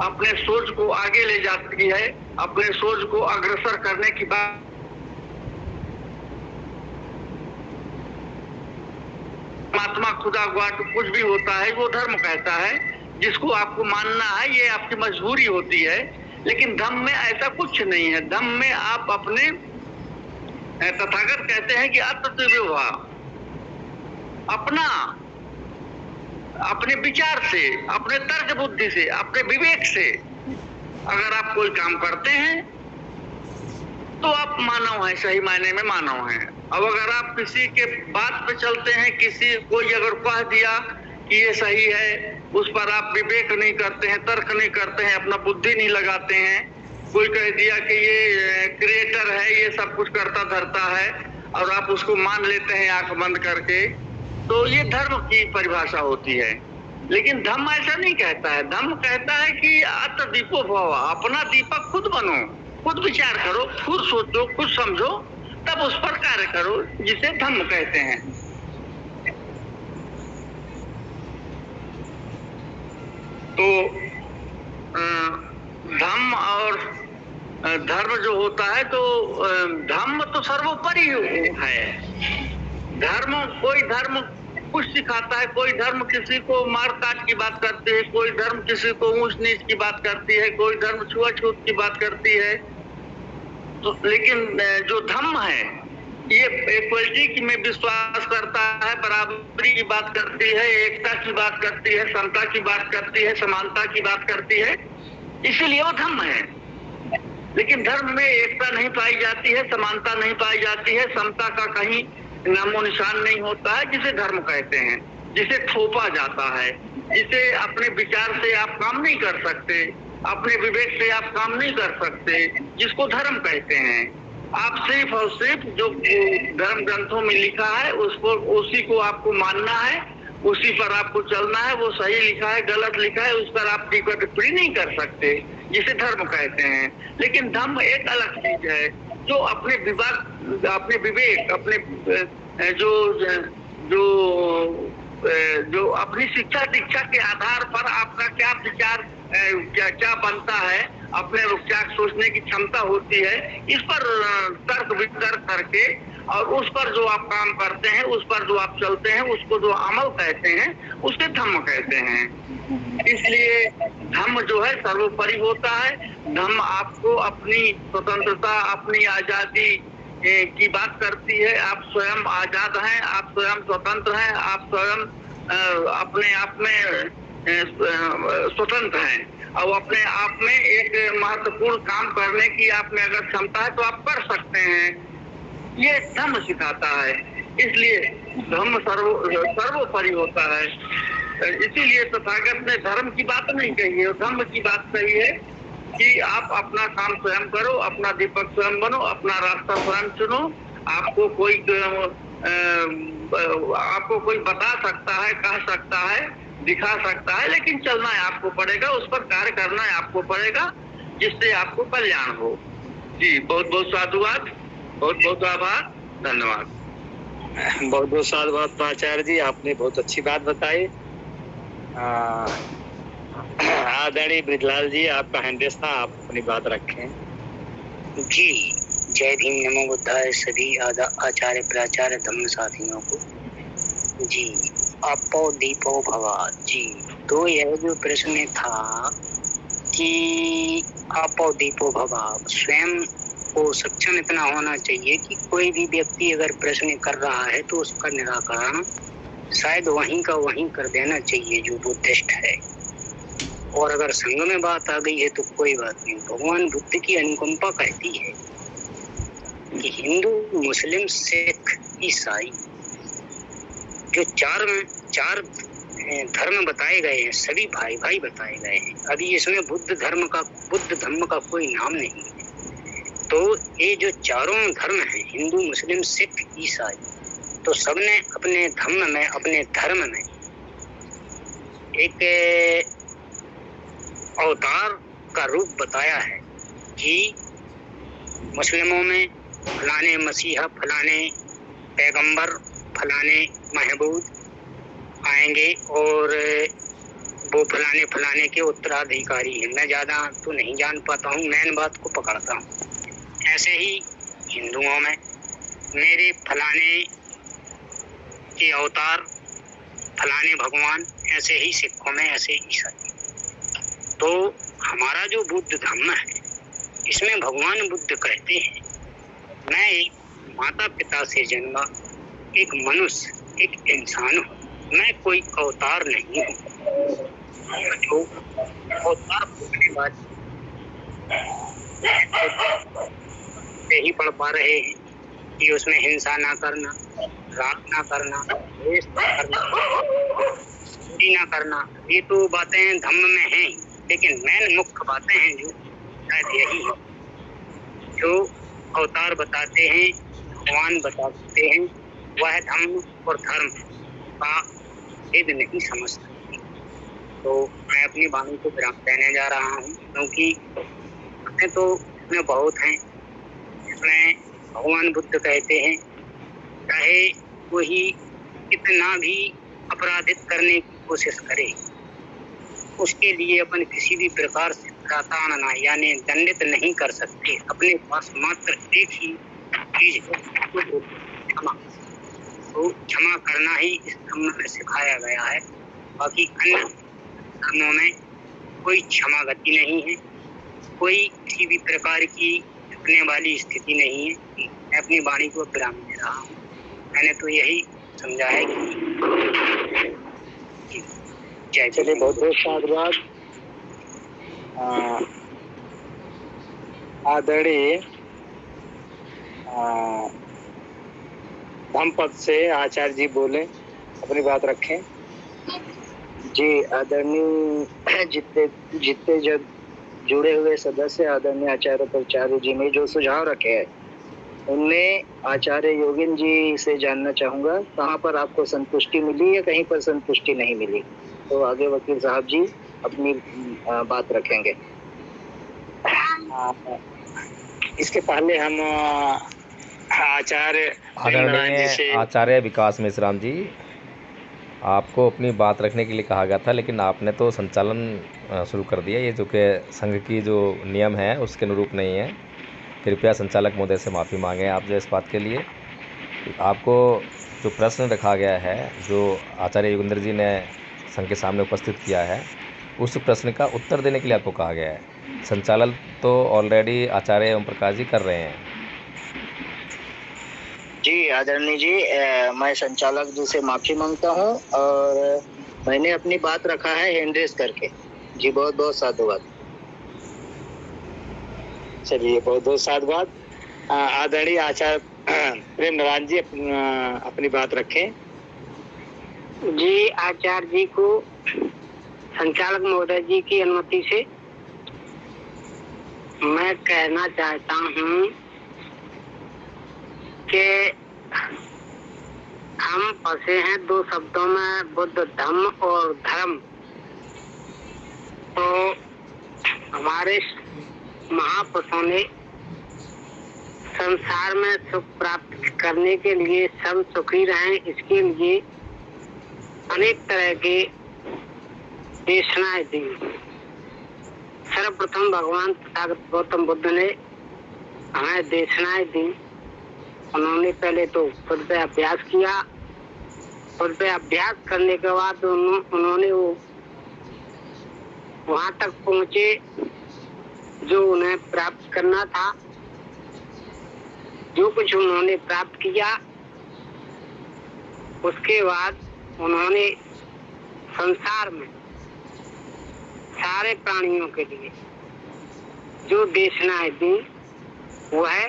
अपने सोच को आगे ले जाती है, अपने सोच को अग्रसर करने की बात, परमात्मा, खुदा, गॉड कुछ भी होता है, वो धर्म कहता है, जिसको आपको मानना है, ये आपकी मजबूरी होती है। लेकिन धम्म में ऐसा कुछ नहीं है। धम्म में आप अपने, तथागत कहते हैं कि अतर्विवाह, अपने विचार से, अपने तर्क बुद्धि से, अपने विवेक से अगर आप कोई काम करते हैं तो आप मानव हैं, सही मायने में मानव हैं। अब अगर आप किसी के बात पे चलते हैं, किसी कोई अगर कह दिया कि ये सही है, उस पर आप विवेक नहीं करते हैं, तर्क नहीं करते हैं, अपना बुद्धि नहीं लगाते हैं, कोई कह दिया कि ये क्रिएटर है, ये सब कुछ करता धरता है, और आप उसको मान लेते हैं आंख बंद करके, तो ये धर्म की परिभाषा होती है। लेकिन धम्म ऐसा नहीं कहता है। धम्म कहता है कि अत दीपो भव, अपना दीपक खुद बनो, खुद विचार करो, खुद सोचो, खुद समझो, तब उस पर कार्य करो, जिसे धम्म कहते हैं। तो धम्म और धर्म जो होता है, तो धम्म तो सर्वोपरि है। धर्म, कोई धर्म कुछ सिखाता है, कोई धर्म किसी को मार काट की बात करती है, कोई धर्म किसी को ऊंच नीच की बात करती है, कोई धर्म छुआछूत की बात करती है। तो लेकिन जो धम्म है, ये इक्वलिटी में विश्वास करता है, बराबरी की बात करती है, एकता की बात करती है, समता की बात करती है, समानता की बात करती है, इसीलिए वो धम्म है। लेकिन धर्म में एकता नहीं पाई जाती है, समानता नहीं पाई जाती है, समता का कहीं नामो निशान नहीं होता है, जिसे धर्म कहते हैं, जिसे थोपा जाता है, जिसे अपने विचार से आप काम नहीं कर सकते, अपने विवेक से आप काम नहीं कर सकते, जिसको धर्म कहते हैं। आप सिर्फ और सिर्फ जो धर्म ग्रंथों में लिखा है उसको, उसी को आपको मानना है, उसी पर आपको चलना है। वो सही लिखा है, गलत लिखा है, उस पर आप टीका टिप्पणी नहीं कर सकते, जिसे धर्म कहते हैं। लेकिन धम्म एक अलग चीज है, जो अपने विवाद, अपने विवेक, अपने जो अपनी शिक्षा दीक्षा के आधार पर आपका क्या विचार, क्या बनता है, अपने क्या सोचने की क्षमता होती है, इस पर तर्क वितर्क करके, और उस पर जो आप काम करते हैं, उस पर जो आप चलते हैं, उसको जो अमल कहते हैं, उसे धम्म कहते हैं। इसलिए धम्म जो है सर्वोपरि होता है। धम्म आपको अपनी स्वतंत्रता, अपनी आजादी की बात करती है। आप स्वयं आजाद हैं, आप स्वयं स्वतंत्र हैं, आप स्वयं अपने आप में स्वतंत्र हैं, और अपने आप में एक महत्वपूर्ण काम करने की आप में अगर क्षमता है तो आप कर सकते हैं। ये धम्म सिखाता है। इसलिए धम्म सर्वोपरि होता है। इसीलिए तथागत ने धर्म की बात नहीं कही है, धम्म की बात कही है। कि आप अपना काम स्वयं करो, अपना दीपक स्वयं बनो, अपना रास्ता स्वयं चुनो। आपको कोई बता सकता है, कह सकता है, दिखा सकता है, लेकिन चलना है आपको पड़ेगा, उस पर कार्य करना है आपको पड़ेगा, जिससे आपको कल्याण हो। जी बहुत बहुत साधुवाद, बहुत बहुत आभार, धन्यवाद। बहुत बहुत साधुवाद आचार्य जी, आपने बहुत अच्छी बात बताई। आदरणीय ब्रिजलाल जी, आपका हैंडेस था, आप अपनी बात रखें। जी जय भीम, नमो बुद्धाय सभी आचार्य प्राचार्य धम्म साथियों को। जी आपो दीपो भवा। जी तो यह जो प्रश्न था कि आपो दीपो भवा, स्वयं को सक्षम इतना होना चाहिए कि कोई भी व्यक्ति अगर प्रश्न कर रहा है तो उसका निराकरण शायद वहीं का वहीं कर देना चाहिए जो बुद्धिस्ट है। और अगर संग में बात आ गई है तो कोई बात नहीं। भगवान बुद्ध की अनुकंपा कहती है कि हिंदू, मुस्लिम, सिख, ईसाई जो चार धर्म बताए गए हैं, सभी भाई भाई बताए गए हैं। अभी इसमें बुद्ध धर्म का कोई नाम नहीं है। तो ये जो चारों धर्म हैं, हिंदू, मुस्लिम, सिख, ईसाई, तो सबने अपने धर्म में, अपने धर्म में एक अवतार का रूप बताया है कि मुस्लिमों में फलाने मसीहा, फलाने पैगंबर, फलाने महबूब आएंगे और वो फलाने फलाने के उत्तराधिकारी हैं। मैं ज़्यादा तो नहीं जान पाता हूँ, मेन बात को पकड़ता हूँ। ऐसे ही हिंदुओं में मेरे फलाने के अवतार, फलाने भगवान, ऐसे ही सिखों में, ऐसे ईसाई। तो हमारा जो बुद्ध धर्म है, इसमें भगवान बुद्ध कहते हैं, मैं एक माता पिता से जन्मा एक मनुष्य, एक इंसान हूँ, मैं कोई अवतार नहीं हूँ। जो अवतार होने वाले ही पढ़ पा रहे हैं कि उसमें हिंसा ना करना, राग ना करना, द्वेष ना करना, चोरी ना करना, ये तो बातें धम्म में हैं, लेकिन मेन मुख्य बातें हैं जो शायद यही है जो अवतार बताते हैं, भगवान बताते हैं। वह धम्म और धर्म का भेद नहीं समझ सकते। तो मैं अपनी वाणी को विराम देने जा रहा हूँ, क्योंकि बातें तो इसमें बहुत हैं। इसमें भगवान बुद्ध कहते हैं, चाहे कोई कितना भी अपराधित करने की कोशिश करे, उसके लिए अपन किसी भी प्रकार से ताड़ना यानी दंडित नहीं कर सकते। अपने पास मात्र एक ही चीज है, क्षमा। तो क्षमा करना ही इस धर्म में सिखाया गया है। बाकी अन्य धर्मों में कोई क्षमा गति नहीं है, कोई किसी भी प्रकार की रुकने वाली स्थिति नहीं है। मैं अपनी वाणी को विराम दे रहा हूँ। मैंने तो यही समझा है कि जय। चलिए बहुत बहुत साधुवाद। आदरणीय धम्मपद से आचार्य जी बोले, अपनी बात रखें। जी आदरणीय जितने जब जुड़े हुए सदस्य आदरणीय आचार्य प्राचार्य जी ने जो सुझाव रखे हैं, उनमें आचार्य योगिन जी से जानना चाहूंगा, कहाँ पर आपको संतुष्टि मिली या कहीं पर संतुष्टि नहीं मिली। तो आगे वकील साहब जी अपनी बात रखेंगे। इसके पहले हम आचार्य आचार्य विकास मिश्राम जी, आपको अपनी बात रखने के लिए कहा गया था, लेकिन आपने तो संचालन शुरू कर दिया। ये जो कि संघ की जो नियम है उसके अनुरूप नहीं है। कृपया संचालक महोदय से माफ़ी मांगें आप जो इस बात के लिए। आपको जो प्रश्न रखा गया है, जो आचार्य योगेंद्र जी ने संघ के सामने उपस्थित किया है, उस प्रश्न का उत्तर देने के लिए आपको कहा गया है। संचालन तो ऑलरेडी आचार्य ओम प्रकाश जी कर रहे हैं। जी आदरणीय जी, मैं संचालक जी से माफी मांगता हूं और मैंने अपनी बात रखा है हैंड रेस करके। जी बहुत बहुत साधुवाद। चलिए बहुत बहुत साधुवाद। आदरणीय आचार्य प्रेम नारायण जी अपनी बात रखें। जी आचार्य जी को संचालक महोदय जी की अनुमति से मैं कहना चाहता हूँ कि हम फंसे हैं दो शब्दों में, बुद्ध धम्म और धर्म। तो हमारे महापुरुषों ने संसार में सुख प्राप्त करने के लिए, सब सुखी रहें, इसके लिए अनेक तरह के देशनाएं दी। सर्वप्रथम भगवान तथागत गौतम बुद्ध ने हमें देशनाएं दी। उन्होंने पहले तो खुद पे अभ्यास किया, खुद पे अभ्यास करने के बाद उन्होंने वो वहां तक पहुंचे जो उन्हें प्राप्त करना था। जो कुछ उन्होंने प्राप्त किया, उसके बाद उन्होंने संसार में सारे प्राणियों के लिए जो देशनाएं दी, वह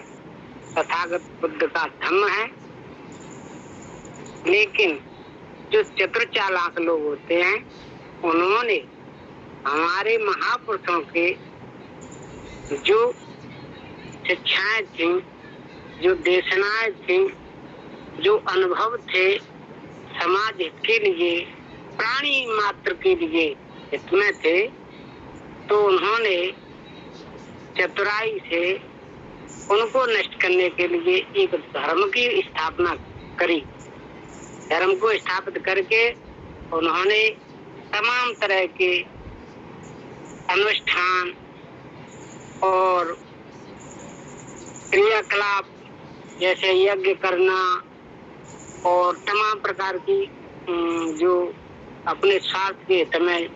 तथागत बुद्ध का धम्म है। लेकिन जो चतुर चालाक लोग होते हैं, उन्होंने हमारे महापुरुषों के जो शिक्षाएं थी, जो देशनाएं थी, जो अनुभव थे समाज हित के लिए, प्राणी मात्र के लिए हित में थे, तो उन्होंने चतुराई से उनको नष्ट करने के लिए एक धर्म की स्थापना करी। धर्म को स्थापित करके उन्होंने तमाम तरह के अनुष्ठान और क्रियाकलाप जैसे यज्ञ करना और तमाम प्रकार की जो अपने स्वार्थ के हित में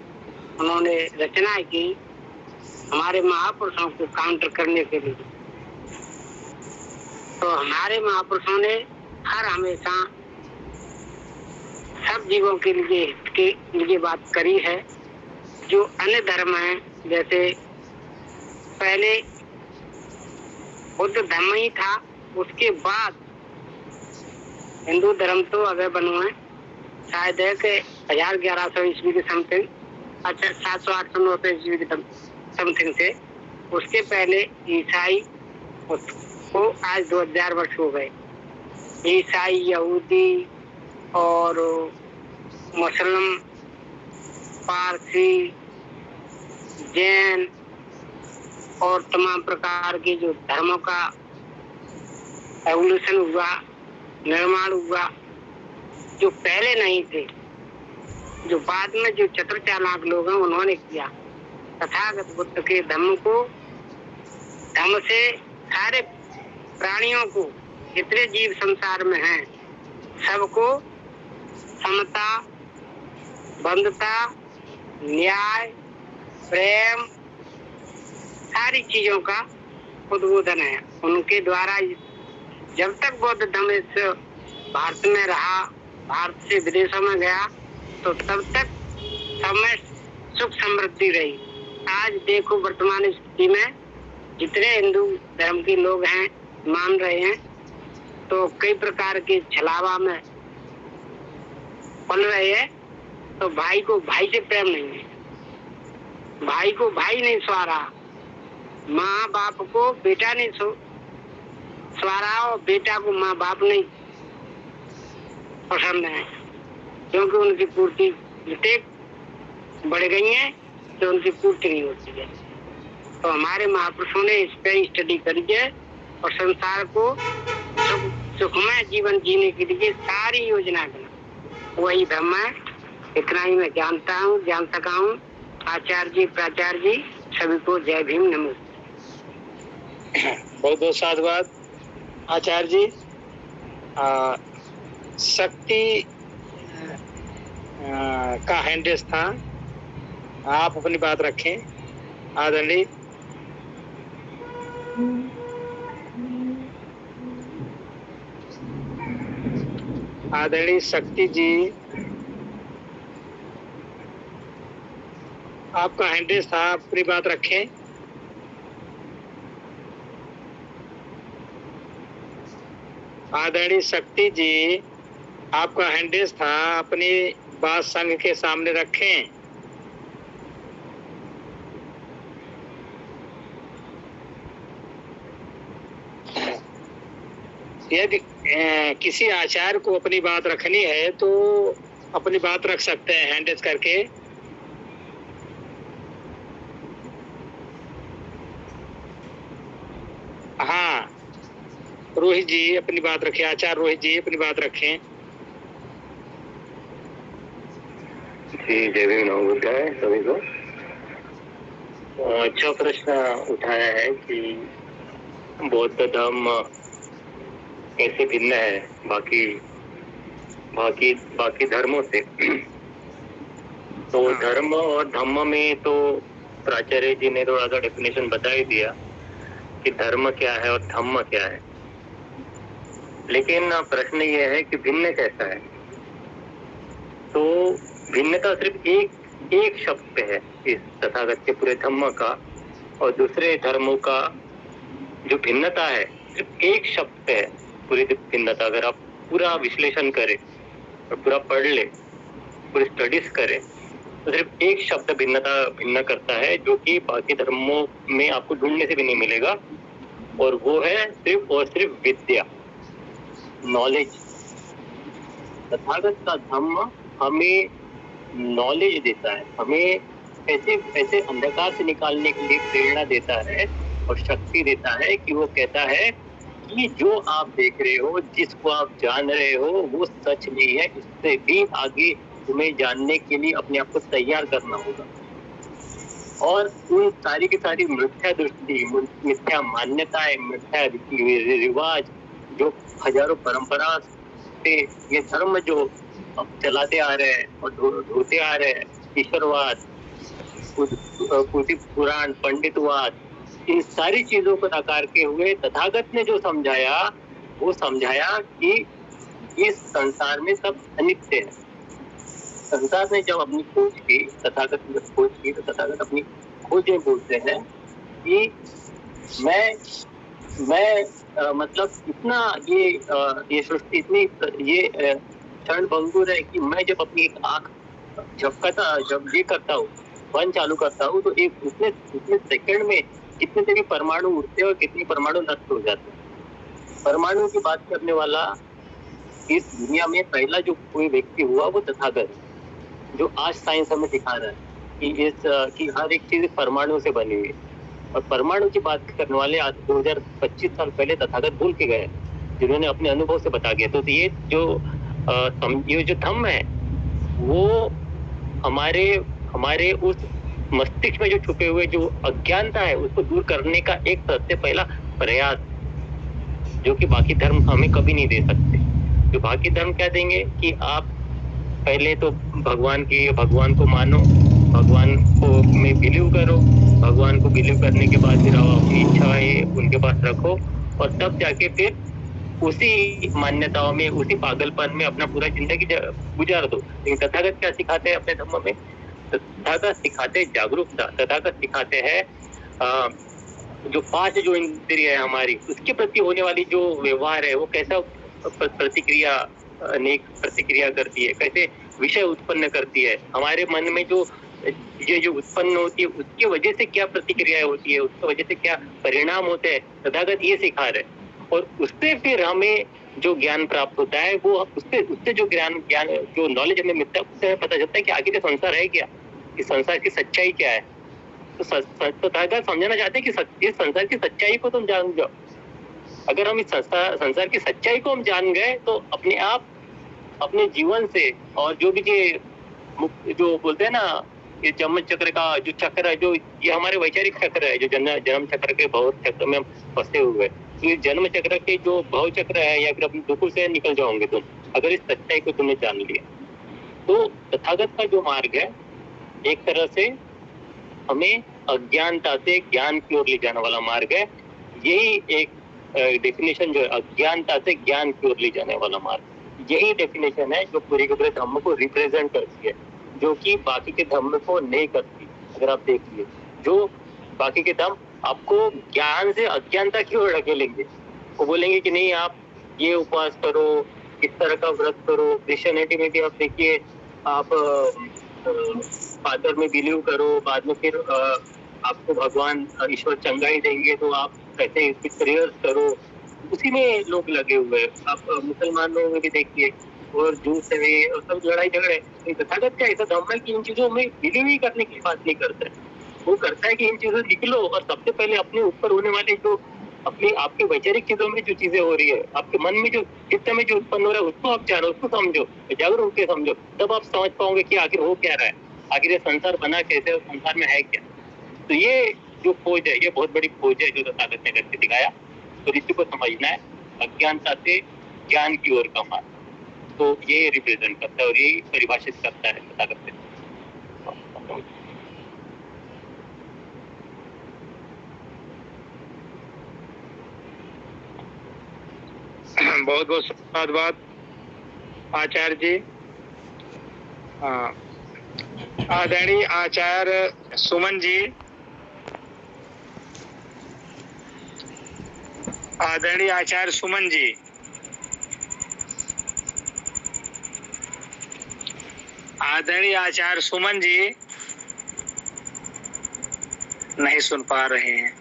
उन्होंने रचनाएं की, हमारे महापुरुषों को काउंटर करने के लिए। तो हमारे महापुरुषों ने हर हमेशा सब जीवों के लिए बात करी है। जो अन्य धर्म है, जैसे पहले बुद्ध धर्म ही था, उसके बाद हिंदू धर्म तो अगर बनो है, शायद है कि 1100 ईस्वी के समथिंग, अच्छा 700 800 900 ईस्वी के समथिंग से। उसके पहले ईसाई, उसको आज 2000 वर्ष हो गए। ईसाई, यहूदी और मुस्लिम, पारसी, जैन और तमाम प्रकार के जो धर्मों का एवोल्यूशन हुआ, निर्माण हुआ, जो पहले नहीं थे, जो बाद में जो चतुर चालाक लोग हैं उन्होंने किया। तथागत बुद्ध के धम्म से सारे प्राणियों को, जितने जीव संसार में हैं, सबको समता, बंधुता, न्याय, प्रेम, सारी चीजों का उद्बोधन है। उनके द्वारा जब तक बौद्ध धर्म इस भारत में रहा, भारत से विदेशों में गया, तो तब तक सब में सुख समृद्धि रही। आज देखो वर्तमान स्थिति में जितने हिंदू धर्म के लोग हैं, मान रहे हैं, तो कई प्रकार के छलावा में पल रहे हैं। तो भाई को भाई से प्रेम नहीं है, भाई को भाई नहीं सवारा, माँ बाप को बेटा नहीं सवारा, और बेटा को माँ बाप नहीं पसंद है, क्योंकि उनकी पूर्ति बढ़ गई है, तो उनकी पूर्ति नहीं होती है। तो हमारे महापुरुषों ने इस पर स्टडी करी है और संसार को सुखमय जीवन जीने के लिए सारी योजना बना, वही धर्म है। इतना ही मैं जानता हूँ, जान सका हूँ। आचार्य जी, प्राचार्य जी, सभी को जय भीम, नमस्ते। बहुत बहुत साधुवाद आचार्य जी। शक्ति का हैंडेस था, आप अपनी बात रखें आदरणीय। आदरणीय शक्ति जी, आपका हैंडेस था, अपनी बात रखें। आदरणीय शक्ति जी, आपका हैंडेस था, अपनी बात संघ के सामने रखें। यदि किसी आचार्य को अपनी बात रखनी है तो अपनी बात रख सकते हैं हैंड रेज करके। हाँ, रोहित जी अपनी बात रखें, आचार्य रोहित जी अपनी बात रखें। जी, जय भीम नमो बुद्धाय सभी को। अच्छा प्रश्न उठाया है कि बौद्ध धर्म कैसे भिन्न है बाकी धर्मों से। तो धर्म और धम्म में तो प्राचार्य जी ने थोड़ा सा डेफिनेशन बता ही दिया कि धर्म क्या है और धम्म क्या है, लेकिन प्रश्न ये है कि भिन्न कैसा है। तो भिन्नता सिर्फ एक शब्द पे है इस तथागत के पूरे धम्म का, और दूसरे धर्मों का जो भिन्नता है सिर्फ एक शब्द पे है पूरी भिन्नता। अगर आप पूरा विश्लेषण करें और पूरा पढ़ ले, पूरी स्टडीज करें, तो सिर्फ एक शब्द भिन्न करता है जो कि बाकी धर्मों में आपको ढूंढने से भी नहीं मिलेगा, और वो है सिर्फ और सिर्फ विद्या, नॉलेज। तथागत का धम्म हमें नॉलेज देता है, हमें ऐसे अंधकार से निकालने के लिए प्रेरणा देता है और शक्ति देता है कि वो कहता है कि जो आप देख रहे हो, जिसको आप जान रहे हो, वो सच नहीं है। इससे भी आगे तुम्हें जानने के लिए अपने आप को तैयार करना होगा। और उन सारी की सारी मिथ्या दृष्टि, मिथ्या मान्यताएं, मिथ्या रीति रिवाज जो हजारों परंपरा से ये धर्म जो चलाते आ रहे हैं और ढोते आ रहे हैं, ईश्वरवाद, पुराण, पंडितवाद, इन सारी चीजों को नकार के हुए तथागत ने जो समझाया, वो समझाया कि इस संसार में सब अनित्य है। संसार ने जब अपनी खोज की, तथागत ने जब खोज की, तो तथागत अपनी खोज में बोलते हैं कि मैं मतलब इतना ये सृष्टि इतनी ये क्षण भंगुर है कि मैं जब अपनी एक आंख जब ये करता हूँ, वन चालू करता हूँ, तो एक उतने सेकंड में कितने से भी परमाणु उड़ते हैं और कितने परमाणु नष्ट हो जाते हैं। परमाणु की बात करने वाला इस दुनिया में पहला जो कोई व्यक्ति हुआ वो तथागत, जो आज साइंस हमें दिखा रहा है कि हर एक चीज परमाणु से बनी हुई है। और परमाणु की बात करने वाले आज 2025 साल पहले तथागत भूल के गए, जिन्होंने अपने अनुभव से बता गया। तो ये जो धम्म है वो हमारे उस मस्तिष्क में जो छुपे हुए जो अज्ञानता है उसको दूर करने का एक सबसे पहला प्रयास, जो कि बाकी धर्म हमें कभी नहीं दे सकते। जो बाकी धर्म क्या देंगे कि आप पहले तो भगवान को मानो, भगवान को में बिलीव करो, भगवान को बिलीव करने के बाद फिर आप अपनी इच्छाएं उनके पास रखो, और तब जाके फिर उसी मान्यताओं में, उसी पागलपन में अपना पूरा जिंदगी गुजार दो। लेकिन तथागत क्या सिखाते हैं अपने धर्म में? तथागत सिखाते जागरूकता, तथागत सिखाते हैं जो 5 जो इंद्रिय है हमारी, उसके प्रति होने वाली जो व्यवहार है वो कैसा प्रतिक्रिया करती है, कैसे विषय उत्पन्न करती है, हमारे मन में जो उत्पन्न होती है उसकी वजह से क्या प्रतिक्रिया होती है, उसकी वजह से क्या परिणाम होते हैं, तथागत ये सिखा रहे। और उससे फिर हमें जो ज्ञान प्राप्त होता है वो उससे जो ज्ञान जो नॉलेज हमें मिलता है, उससे हमें पता चलता है कि आगे का संसार है क्या, इस संसार की सच्चाई क्या है। तो तथागत समझाना चाहते हैं कि इस संसार की सच्चाई को तुम जान जाओ। अगर हम इस संसार की सच्चाई को हम जान गए तो अपने आप अपने जीवन से, और जो भी जो बोलते हैं ना, ये जन्म चक्र का जो चक्र है, जो ये हमारे वैचारिक चक्र है, जो जन्म चक्र के भव चक्र में हम फंसे हुए हैं, तो ये जन्म चक्र के जो भव चक्र है या फिर अपने दुखों से निकल जाओगे तुम, अगर इस सच्चाई को तुमने जान लिया। तो तथागत का जो मार्ग है एक तरह से हमें अज्ञानता से ज्ञान की ओर ले जाने वाला मार्ग है। यही एक डेफिनेशन जो है, अज्ञानता से ज्ञान की ओर ले जाने वाला मार्ग, यही डेफिनेशन है जो पूरे के पूरे धर्म को रिप्रेजेंट करती है, जो कि बाकी के धर्म को नहीं करती। अगर आप देखिए, जो बाकी के धर्म आपको ज्ञान से अज्ञानता की ओर ढकेलेंगे, वो बोलेंगे कि नहीं आप ये उपवास करो, इस तरह का व्रत करो। क्रिश्चियनिटी में भी आप देखिए, आप फादर में बिलीव करो, बाद में फिर आपको भगवान ईश्वर चंगाई देंगे, तो आप कैसे प्रेयर्स करो, उसी में लोग लगे हुए हैं। आप मुसलमान लोगों में भी देखिए, और जूस है और सब लड़ाई झगड़े। तथागत का ऐसा धर्म है कि इन चीजों में बिलीव ही करने की बात नहीं करता है। वो करता है कि इन चीजों निकलो और सबसे पहले अपने ऊपर होने वाले जो अपनी आपके वैचारिक चीजों में जो चीजें हो रही है, आपके मन में जो चित्त में जो उत्पन्न हो रहा है, उसको आप जानो, उसको समझो, जागरूक होकर समझो, तब आप समझ पाओगे कि आखिर हो क्या रहा है, आखिर ये संसार बना कैसे और संसार में है क्या। तो ये जो खोज है, ये बहुत बड़ी खोज है जो तथागत ने करके दिखाया। तो ऋषि को समझना है अज्ञानता से ज्ञान की ओर का मार्ग, तो ये रिप्रेजेंट करता है और ये परिभाषित करता है तथागत ने। बहुत बहुत धन्यवाद आचार्य जी। आदरणीय आचार्य सुमन जी, आदरणीय आचार्य सुमन जी, आदरणीय आचार्य सुमन जी नहीं सुन पा रहे हैं।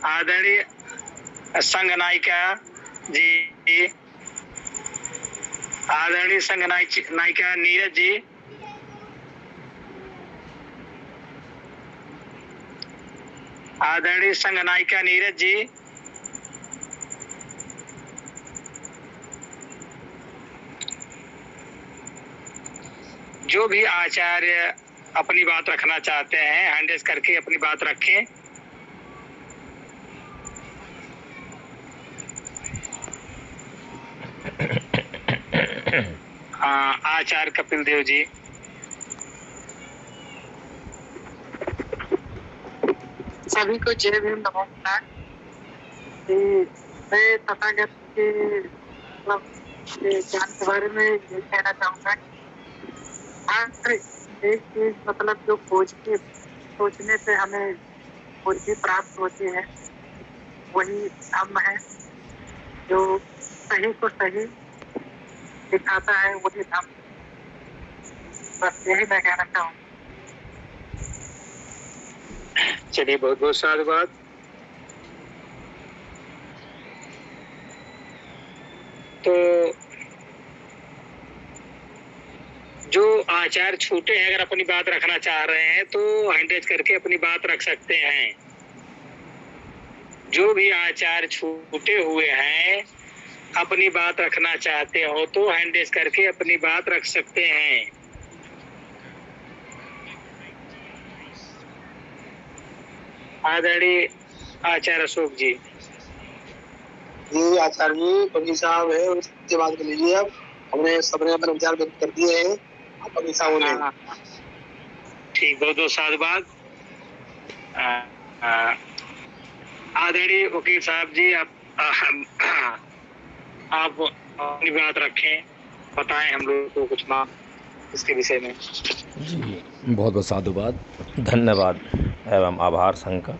आदरणीय संघ नायिका जी, आदरणीय संघ नायिका नीरज जी, आदरणीय संघ नायिका नीरज जी, जो भी आचार्य अपनी बात रखना चाहते हैं हैंड रेज करके अपनी बात रखें। आचार्य कपिल देव जी। सभी को जय भीम, नमस्कार। मैं तथागत के मतलब ज्ञान के बारे में ये कहना चाहूँगा। हर एक चीज मतलब जो सोचने से हमें बुद्धि प्राप्त होती है, वही धम्म है। जो सही को सही दिखाता है वही धम्म। बस यही मैं कहना चाहूँगा। चलिए, बहुत बहुत साधुवाद। तो जो आचार्य छूटे हैं, अगर अपनी बात रखना चाह रहे हैं तो हैंड रेज करके अपनी बात रख सकते हैं। जो भी आचार्य छूटे हुए हैं, अपनी बात रखना चाहते हो तो हैंड रेज करके अपनी बात रख सकते हैं। आदरणीय आचार्य अशोक जी। जी आचार्य जी, पंडित साहब है, उससे बात कर लीजिए। अब हमने सबने अपने विचार व्यक्त कर दिए हैं, पंडित साहब ने। ठीक, बहुत बहुत साधुवाद। आदरणीय वकील साहब जी, आप अपनी बात रखें, बताएं हम लोग को कुछ बात इसके विषय में। जी बहुत बहुत साधुवाद, धन्यवाद एवं आभार संघ का।